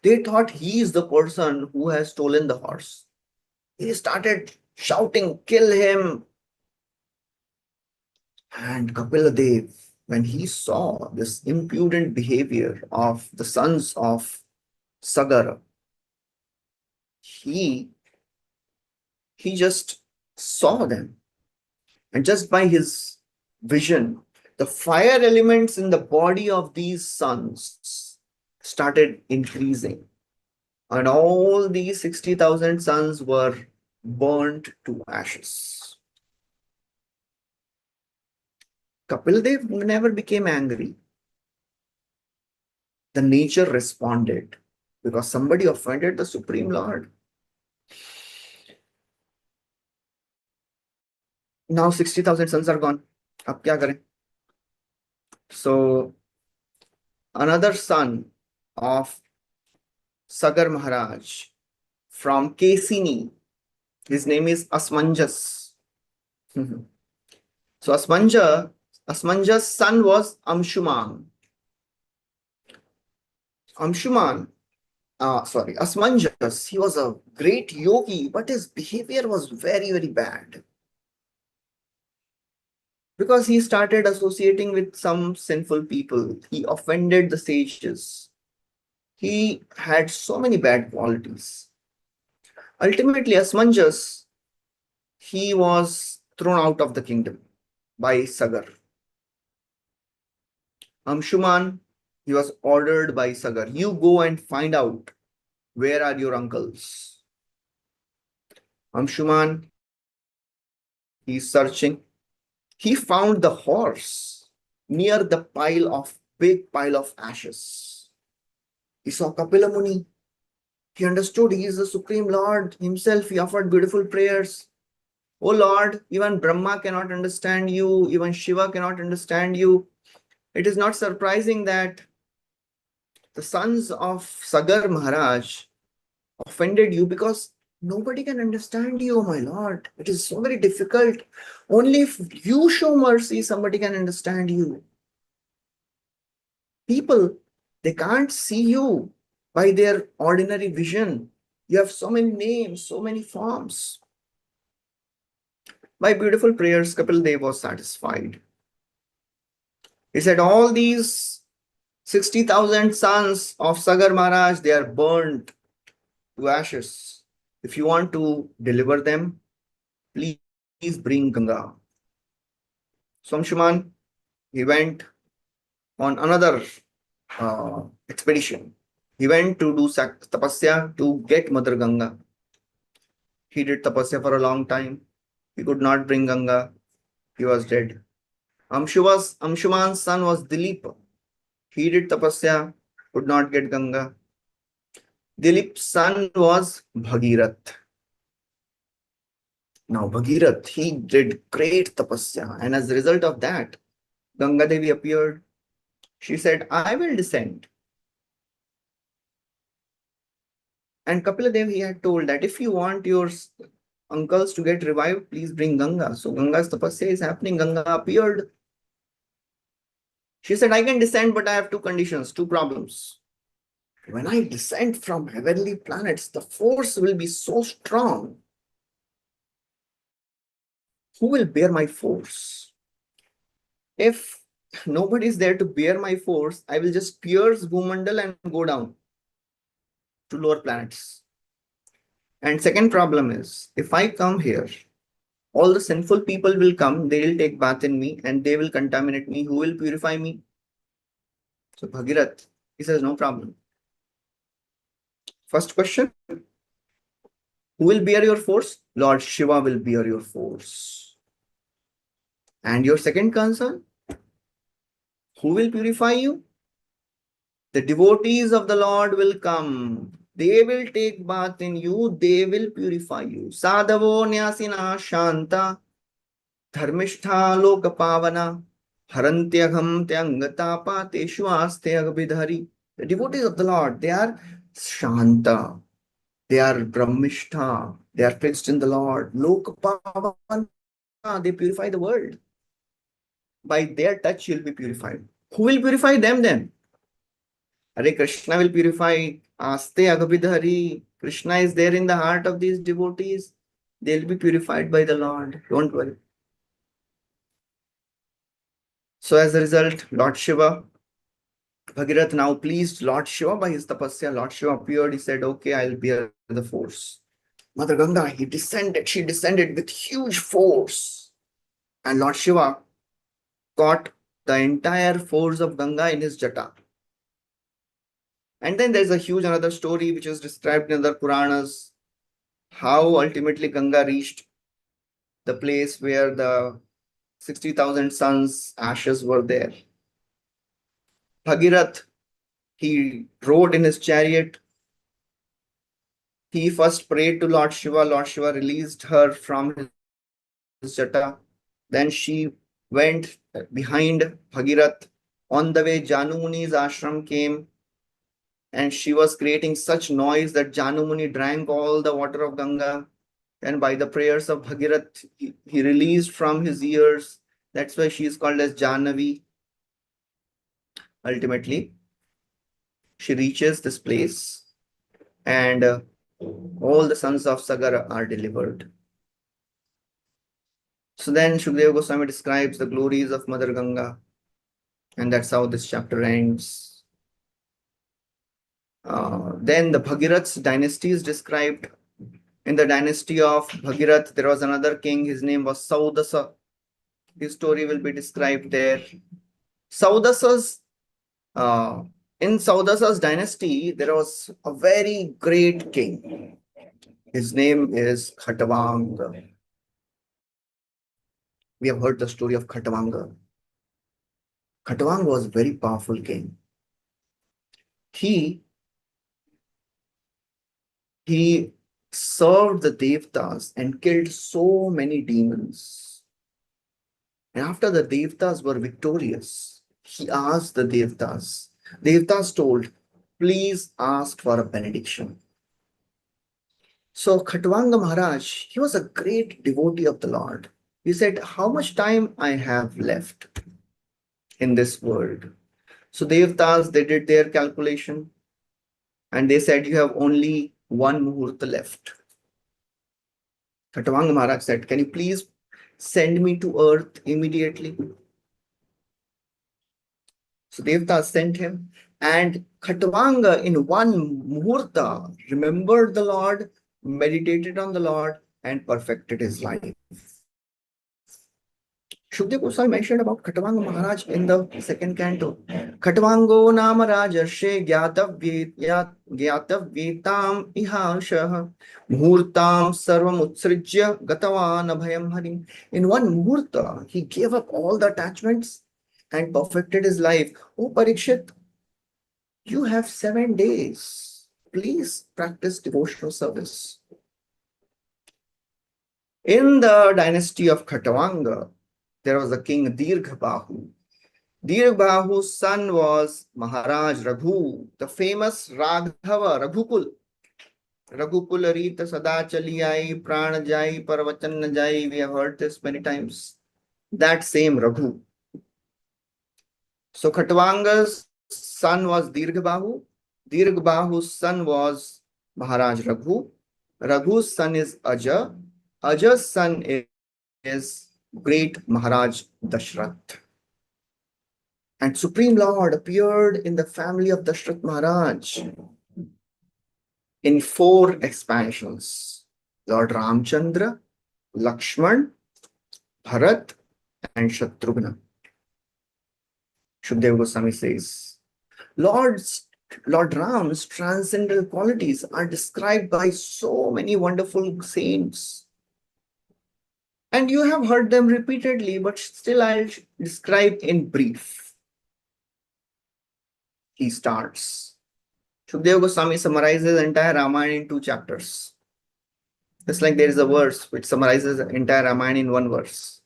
They thought he is the person who has stolen the horse. He started shouting, "Kill him!" And Kapila Dev, when he saw this impudent behavior of the sons of Sagar, he just saw them. And just by his vision, the fire elements in the body of these sons started increasing. And all these 60,000 sons were burnt to ashes. Kapil Dev never became angry. The nature responded because somebody offended the Supreme Lord. Now 60,000 sons are gone. Ab kya kare? So another son of Sagar Maharaj from Kesini, his name is Asmanjas. So Asmanjas' son was Amshuman. Asmanjas, he was a great yogi, but his behavior was very, very bad. Because he started associating with some sinful people. He offended the sages. He had so many bad qualities. Ultimately, Asmanjas, he was thrown out of the kingdom by Sagar. Amshuman, he was ordered by Sagar, you go and find out where are your uncles. Amshuman, he's searching. He found the horse near the big pile of ashes. He saw Kapila Muni. He understood he is the Supreme Lord himself. He offered beautiful prayers. Oh Lord, even Brahma cannot understand you. Even Shiva cannot understand you. It is not surprising that the sons of Sagar Maharaj offended you because nobody can understand you, my Lord. It is so very difficult. Only if you show mercy, somebody can understand you. People, they can't see you by their ordinary vision. You have so many names, so many forms. By beautiful prayers, Kapil Dev was satisfied. He said, all these 60,000 sons of Sagar Maharaj, they are burnt to ashes. If you want to deliver them, please bring Ganga. So Amshuman, he went on another expedition. He went to do tapasya to get Mother Ganga. He did tapasya for a long time. He could not bring Ganga. He was dead. Amshuman's son was Dilip. He did tapasya, could not get Ganga. Dilip's son was Bhagirath. Now Bhagirath, he did great tapasya, and as a result of that, Ganga Devi appeared. She said, I will descend. And Kapila Dev, he had told that if you want your uncles to get revived, please bring Ganga. So Ganga's tapasya is happening. Ganga appeared. She said, I can descend, but I have two conditions, two problems. When I descend from heavenly planets, the force will be so strong. Who will bear my force? If nobody is there to bear my force, I will just pierce Bhumandal and go down to lower planets. And second problem is, if I come here, all the sinful people will come, they will take bath in me and they will contaminate me. Who will purify me? So Bhagirath, he says, no problem. First question, who will bear your force? Lord Śiva will bear your force. And your second concern, who will purify you? The devotees of the Lord will come. They will take bath in you. They will purify you. Sadhavo nyasina shanta dharmishtha lokapavana harantyagam tyangatapa teshu astyagabidhari. The devotees of the Lord, they are shanta. They are brahmishtha. They are fixed in the Lord. Lokapavana. They purify the world. By their touch, you'll be purified. Who will purify them then? Hare Krishna will purify. Aste Agabidhari. Krishna is there in the heart of these devotees. They'll be purified by the Lord. Don't worry. So as a result, Lord Shiva, Bhagirath now pleased Lord Shiva by his tapasya. Lord Shiva appeared. He said, okay, I'll bear the force. Mother Ganga, she descended with huge force. And Lord Shiva caught the entire force of Ganga in his jata. And then there's a huge another story which is described in other Puranas, how ultimately Ganga reached the place where the 60,000 suns' ashes were there. Bhagirath, he rode in his chariot. He first prayed to Lord Shiva. Lord Shiva released her from his jata. Then she went behind Bhagirath. On the way, Janu Muni's ashram came, and she was creating such noise that Janu Muni drank all the water of Ganga. And by the prayers of Bhagirath, he released from his ears. That's why she is called as Jahnavi. Ultimately, she reaches this place, and all the sons of Sagar are delivered. So then Shukadeva Goswami describes the glories of Mother Ganga, and that's how this chapter ends. Then the Bhagirath's dynasty is described. In the dynasty of Bhagirath, there was another king. His name was Saudasa. His story will be described there. Saudasa's in Saudasa's dynasty, there was a very great king. His name is Khatavanga. We have heard the story of Khatavanga. Khatavanga was a very powerful king. He served the Devatas and killed so many demons. And after the Devatas were victorious, he asked the Devatas. Devatas told, please ask for a benediction. So Khatavanga Maharaj, he was a great devotee of the Lord. He said, how much time I have left in this world? So Devatas, they did their calculation, and they said, you have only one muhurta left. Khatavanga Maharaj said, can you please send me to earth immediately? So Devatas sent him, and Khatavanga in one muhurta remembered the Lord, meditated on the Lord, and perfected his life. Shukdev Goswami mentioned about Khatavanga Maharaj in the second canto. Khatavango nama rajarshe gyatavyetam ihashah muhurtam sarvam utsrijya gatavan abhayam harim. In one muhurta, he gave up all the attachments and perfected his life. Oh Parikshit, you have 7 days. Please practice devotional service. In the dynasty of Khatavanga, there was a king Dirghabahu. Dirghabahu's son was Maharaj Raghu, the famous Raghava, Raghukul. Raghukul Rita Sada Chaliyai, Prana Jai, Parvachan Jai. We have heard this many times. That same Raghu. So Khatvanga's son was Dirghabahu. Dirghabahu's son was Maharaj Raghu. Raghu's son is Aja. Aja's son is great Maharaj Dashrath. And Supreme Lord appeared in the family of Dashrath Maharaj in 4 expansions. Lord Ramchandra, Lakshman, Bharat, and Shatrughna. Shukadeva Goswami says, Lord Ram's transcendental qualities are described by so many wonderful saints. And you have heard them repeatedly, but still I'll describe in brief. He starts. Shukadeva Goswami summarizes the entire Ramayana in 2 chapters. Just like there is a verse which summarizes the entire Ramayana in 1 verse.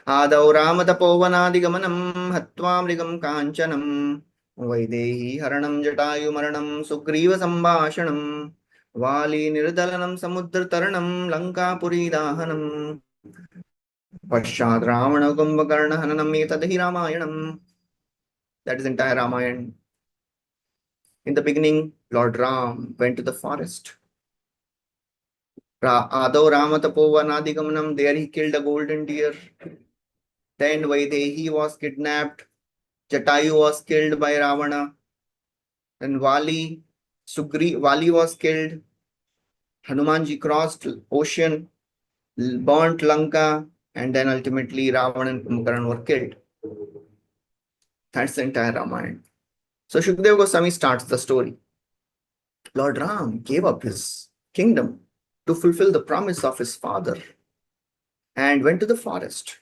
Adau Ramatapovanaadigamanam Hattvamrigam Kanchanam Vaidehi Haranam Jatayu Maranam Sugriva Sambhashanam Vali Nirdalanam Samudra Taranam Lanka Puri Dahanam Pashad Ravana Kumbhakarna Hananam Etadhi Ramayanam. That is entire Ramayana. In the beginning, Lord Ram went to the forest. Adau Ramatapovanadigamanam, there he killed a golden deer. Then Vaidehi was kidnapped. Jatayu was killed by Ravana. Then Vali was killed. Hanumanji crossed ocean, burnt Lanka, and then ultimately Ravana and Kumbhakarna were killed. That's the entire Ramayana. So Shukadeva Goswami starts the story. Lord Ram gave up his kingdom to fulfill the promise of his father and went to the forest.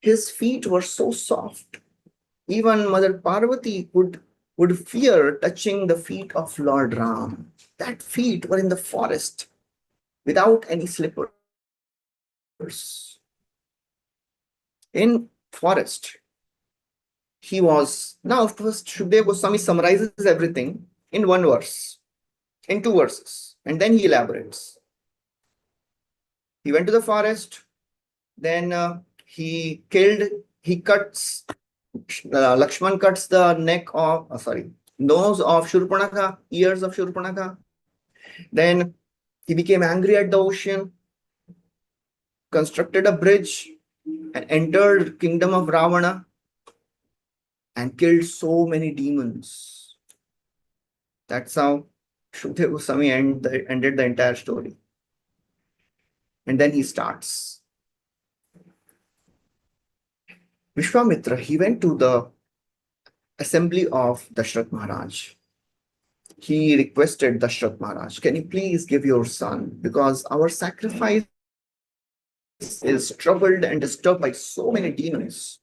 His feet were so soft. Even Mother Parvati would fear touching the feet of Lord Ram. That feet were in the forest without any slippers. In forest, he was, now of course, Shukadeva Goswami summarizes everything in one verse, in 2 verses, and then he elaborates. He went to the forest, then Lakshman cuts the nose of Shurpanakha, ears of Shurpanakha. Then he became angry at the ocean, constructed a bridge, and entered kingdom of Ravana and killed so many demons. That's how Shukadeva Goswami ended the entire story. And then he starts. Vishwamitra, he went to the assembly of Dashrath Maharaj. He requested Dashrath Maharaj, can you please give your son? Because our sacrifice is troubled and disturbed by so many demons.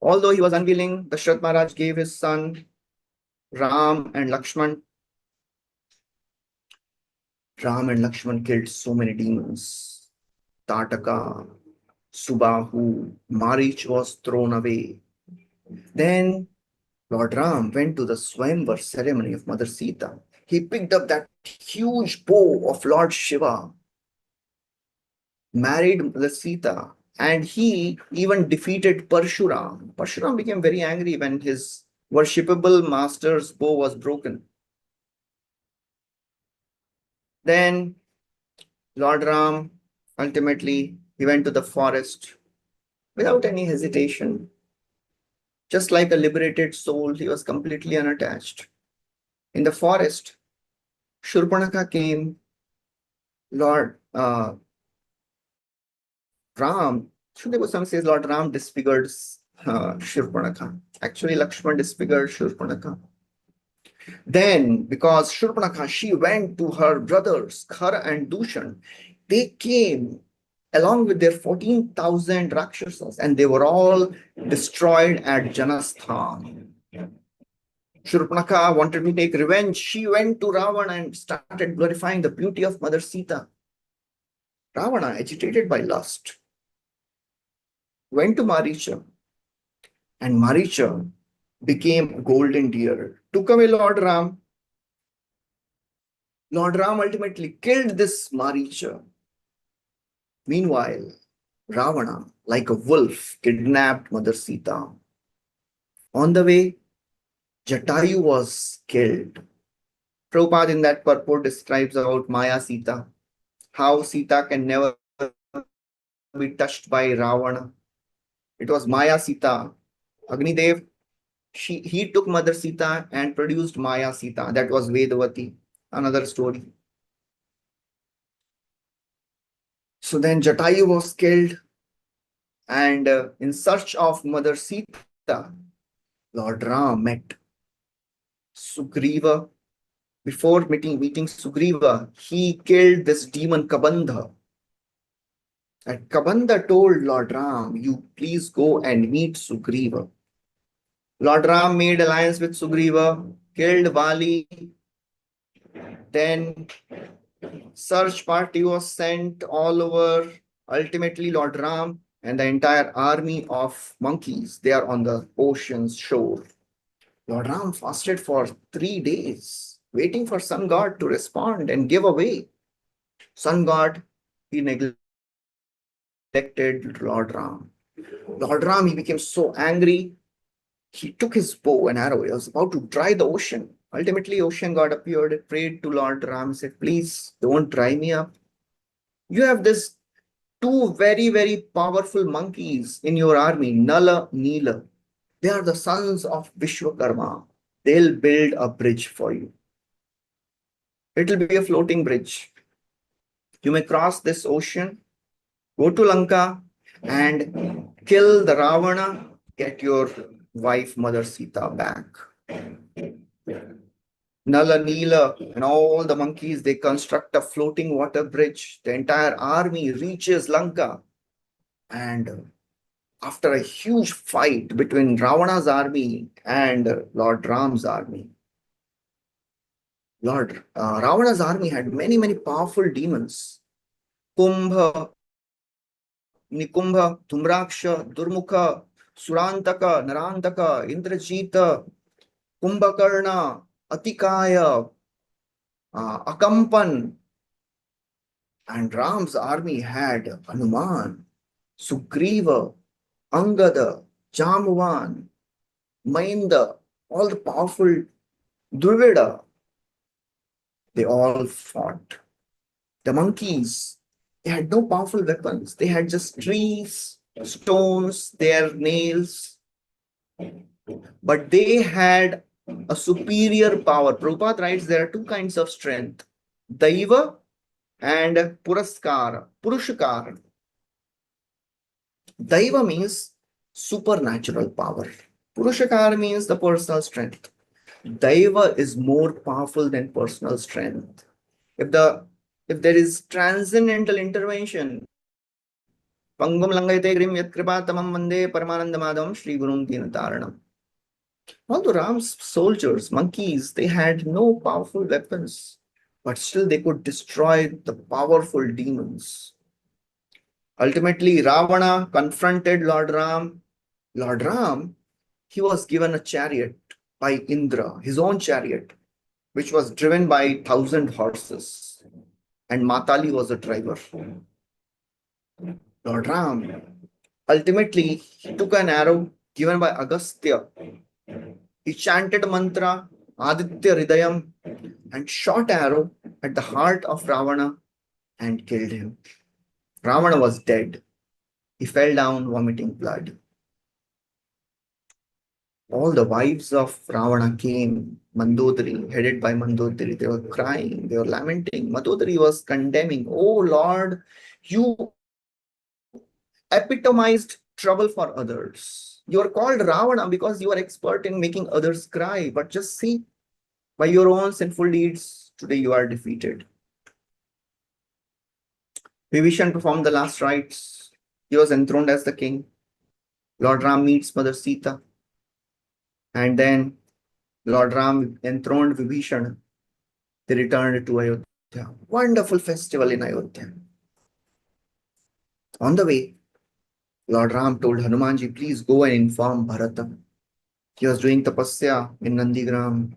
Although he was unwilling, Dashrath Maharaj gave his son Ram and Lakshman. Ram and Lakshman killed so many demons. Tataka, Subahu, Marich was thrown away. Then Lord Ram went to the Swayamvar ceremony of Mother Sita. He picked up that huge bow of Lord Śiva, married Mother Sita, and he even defeated Parshuram. Parshuram became very angry when his worshipable master's bow was broken. Then Lord Ram, ultimately, he went to the forest without any hesitation. Just like a liberated soul, he was completely unattached. In the forest, Shurpanakha came. Lord Ram, Shukadeva Goswami says Lord Ram disfigured Shurpanakha. Actually, Lakshman disfigured Shurpanakha. Then, because Shurpanakha, she went to her brothers, Khara and Dushan, they came along with their 14,000 Rakshasas, and they were all destroyed at Janasthan. Shurpanakha wanted to take revenge. She went to Ravana and started glorifying the beauty of Mother Sita. Ravana, agitated by lust, went to Maricha, and Maricha became a golden deer, took away Lord Ram. Lord Ram ultimately killed this Maricha. Meanwhile, Ravana, like a wolf, kidnapped Mother Sita. On the way, Jatayu was killed. Prabhupada in that purport describes about Maya Sita, how Sita can never be touched by Ravana. It was Maya Sita. Agnidev, he took Mother Sita and produced Maya Sita. That was Vedavati, another story. So then Jatayu was killed, and in search of Mother Sita, Lord Ram met Sugriva. Before meeting Sugriva, he killed this demon Kabandha. And Kabandha told Lord Ram, you please go and meet Sugriva. Lord Ram made alliance with Sugriva, killed Vali. Then search party was sent all over. Ultimately, Lord Ram and the entire army of monkeys, they are on the ocean's shore. Lord Ram fasted for 3 days, waiting for Sun God to respond and give away. Sun God, he neglected Lord Ram. Lord Ram, he became so angry. he took his bow and arrow. He was about to dry the ocean. Ultimately, ocean god appeared and prayed to Lord Ram and said, please don't dry me up. You have this two very, very powerful monkeys in your army, Nala, Nila. They are the sons of Vishwakarma. They'll build a bridge for you. It'll be a floating bridge. You may cross this ocean, go to Lanka and kill the Ravana, get your wife, Mother Sita back. Nala, Nila, and all the monkeys, they construct a floating water bridge. The entire army reaches Lanka. And after a huge fight between Ravana's army and Lord Ram's army, Ravana's army had many, many powerful demons. Kumbha, Nikumbha, Dhumraksha, Durmukha, Surantaka, Narantaka, Indrajita, Kumbhakarna, Atikaya, Akampan. And Ram's army had Hanuman, Sugriva, Angada, Jamvan, Mainda, all the powerful Durveda. They all fought. The monkeys, they had no powerful weapons. They had just trees, stones, their nails. But they had a superior power. Prabhupada writes there are two kinds of strength, Daiva and Puraskara, Purushakara. Daiva means supernatural power. Purushakara means the personal strength. Daiva is more powerful than personal strength. If there is transcendental intervention, Pangum langayate grim yat kripatamam vande paramanandamadam Shri Gurum Dinataranam. All the Ram's soldiers, monkeys, they had no powerful weapons, but still they could destroy the powerful demons. Ultimately, Ravana confronted Lord Ram. Lord Ram, he was given a chariot by Indra, his own chariot, which was driven by 1,000 horses. And Matali was the driver. Lord Ram, ultimately, he took an arrow given by Agastya. He chanted a mantra, Aditya Hridayam, and shot arrow at the heart of Ravana and killed him. Ravana was dead. He fell down vomiting blood. All the wives of Ravana came, Mandodari, headed by Mandodari. They were crying, they were lamenting. Mandodari was condemning, oh Lord, you epitomized trouble for others. You are called Ravana because you are expert in making others cry. But just see, by your own sinful deeds, today you are defeated. Vibhishan performed the last rites. He was enthroned as the king. Lord Ram meets Mother Sita. And then Lord Ram enthroned Vibhishan. They returned to Ayodhya. Wonderful festival in Ayodhya. On the way, Lord Ram told Hanumanji, please go and inform Bharata. He was doing tapasya in Nandigram.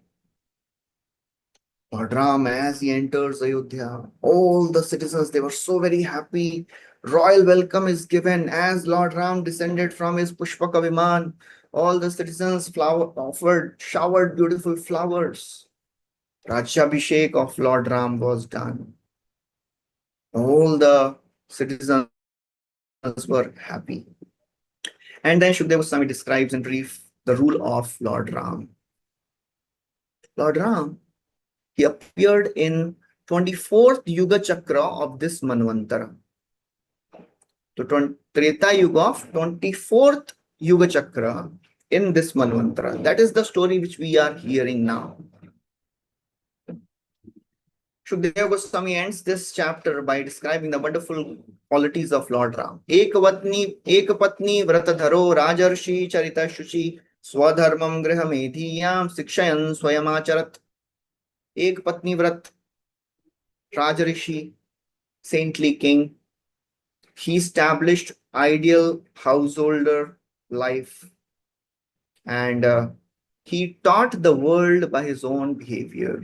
Lord Ram, as he enters Ayodhya, all the citizens, they were so very happy. Royal welcome is given as Lord Ram descended from his Pushpaka Viman. All the citizens showered beautiful flowers. Rajyabhishek of Lord Ram was done. All the citizens were happy. And then Shukadeva Goswami describes in brief the rule of Lord Ram. Lord Ram, he appeared in 24th Yuga Chakra of this Manvantara. The Treta Yuga of 24th Yuga Chakra in this Manvantara. That is the story which we are hearing now. Shukadeva Goswami ends this chapter by describing the wonderful qualities of Lord Ram. Ekapatni vratadharo rajarshi charita shuchi swadharmam griha medhiyam sikshayan swayamacharat. Ekapatni vrat, Rajarishi, saintly king. He established ideal householder life, and he taught the world by his own behavior.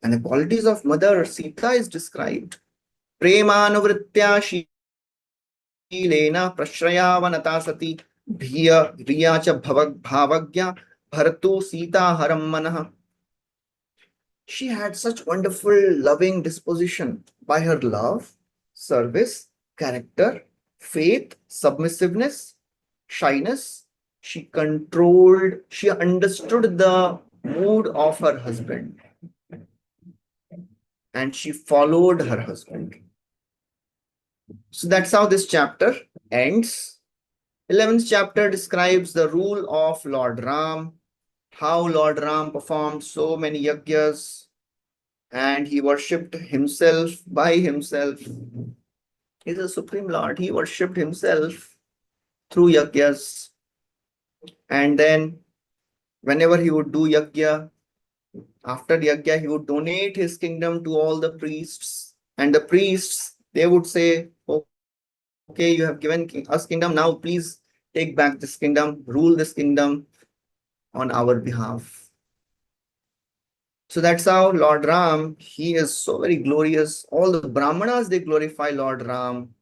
And the qualities of Mother Sita is described. Premanuvritya shilena prashraya vanata sati धिया रिया च भावज्ञा भरतु सीता हरम मनः. She had such wonderful, loving disposition. By her love, service, character, faith, submissiveness, shyness, she understood the mood of her husband and she followed her husband. So that's how this chapter ends. 11th chapter describes the rule of Lord Ram, how Lord Ram performed so many yajnas, and he worshipped himself by himself. He is a supreme lord. He worshipped himself through yajnas. And then whenever he would do yajna, after yajna, he would donate his kingdom to all the priests. And the priests, they would say, okay, you have given us kingdom. Now please take back this kingdom, rule this kingdom on our behalf. So that's how Lord Ram, he is so very glorious. All the Brahmanas, they glorify Lord Ram.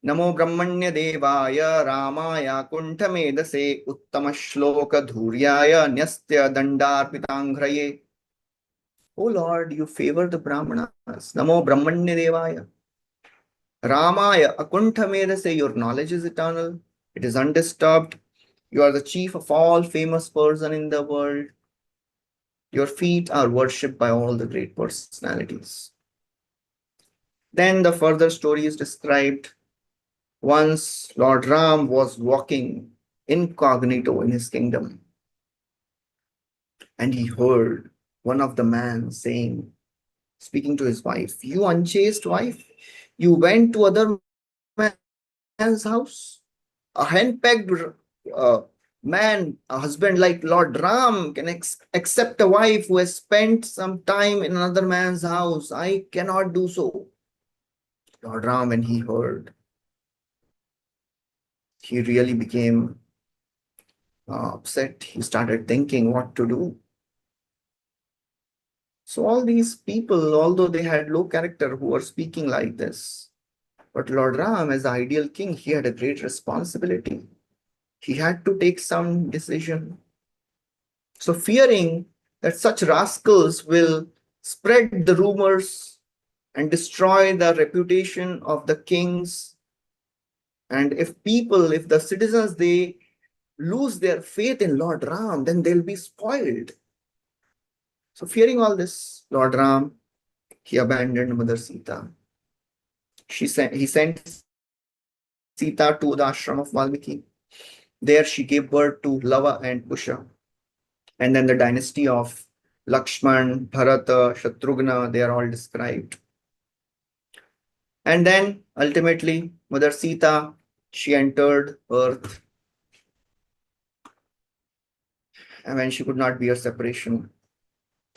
Namo Brahmanya Devaya Ramaya Kuntamedase Uttama Shloka Dhuryaya Nyastya Dandarpitanghraye. Oh Lord, you favor the Brahmanas. Namo Brahmanya Devaya Ramaya Akuntamedase. Your knowledge is eternal. It is undisturbed. You are the chief of all famous person in the world. Your feet are worshipped by all the great personalities. Then the further story is described. Once Lord Ram was walking incognito in his kingdom, and he heard one of the men saying, speaking to his wife, "You unchaste wife, you went to other man's house. A henpecked man, a husband like Lord Ram can accept a wife who has spent some time in another man's house. I cannot do so." Lord Ram, when he heard, he really became upset. He started thinking what to do. So all these people, although they had low character, who were speaking like this, but Lord Ram, as the ideal king, he had a great responsibility. He had to take some decision. So fearing that such rascals will spread the rumors and destroy the reputation of the kings, and if the citizens, they lose their faith in Lord Ram, then they'll be spoiled. So fearing all this, Lord Ram, he abandoned Mother Sita. He sent Sita to the ashram of Valmiki. There she gave birth to Lava and Kusha. And then the dynasty of Lakshman, Bharata, Shatrughna, they are all described. And then ultimately, Mother Sita, she entered earth, and when she could not bear separation.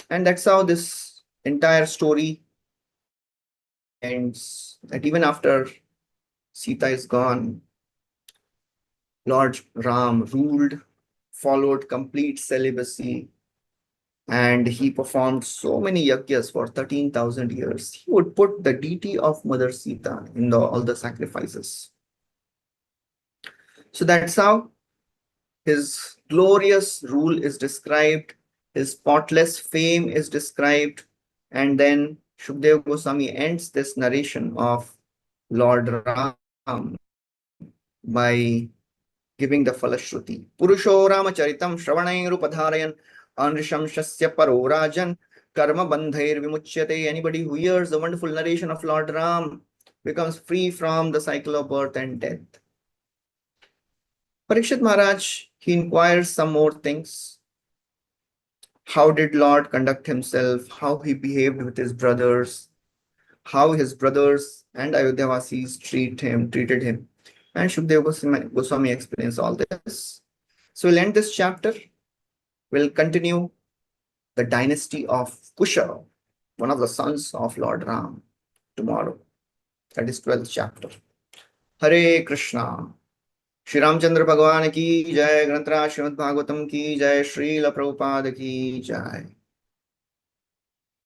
And that's how this entire story ends. That even after Sita is gone, Lord Ram ruled, followed complete celibacy, and he performed so many yajnas for 13,000 years. He would put the deity of Mother Sita in all the sacrifices. So that's how his glorious rule is described, his spotless fame is described, and then Shukdev Goswami ends this narration of Lord Ram by giving the Falashruti. Purusho Ramacharitam Shravanairupadharayan Anrishamshasya Paro Rajan Karma Bandhair Vimuchyate. Anybody who hears the wonderful narration of Lord Ram becomes free from the cycle of birth and death. Parikshit Maharaj, he inquires some more things. How did Lord conduct himself? How he behaved with his brothers? How his brothers and Ayodhyavasis treated him? And Shukdev Goswami explains all this. So we'll end this chapter. We'll continue the dynasty of Kusha, one of the sons of Lord Ram, tomorrow. That is 12th chapter. Hare Krishna. Shri Ramchandra भगवान की जय, ग्रंथराज श्रीमद् भागवतम की जय, श्रील प्रभुपाद की जय।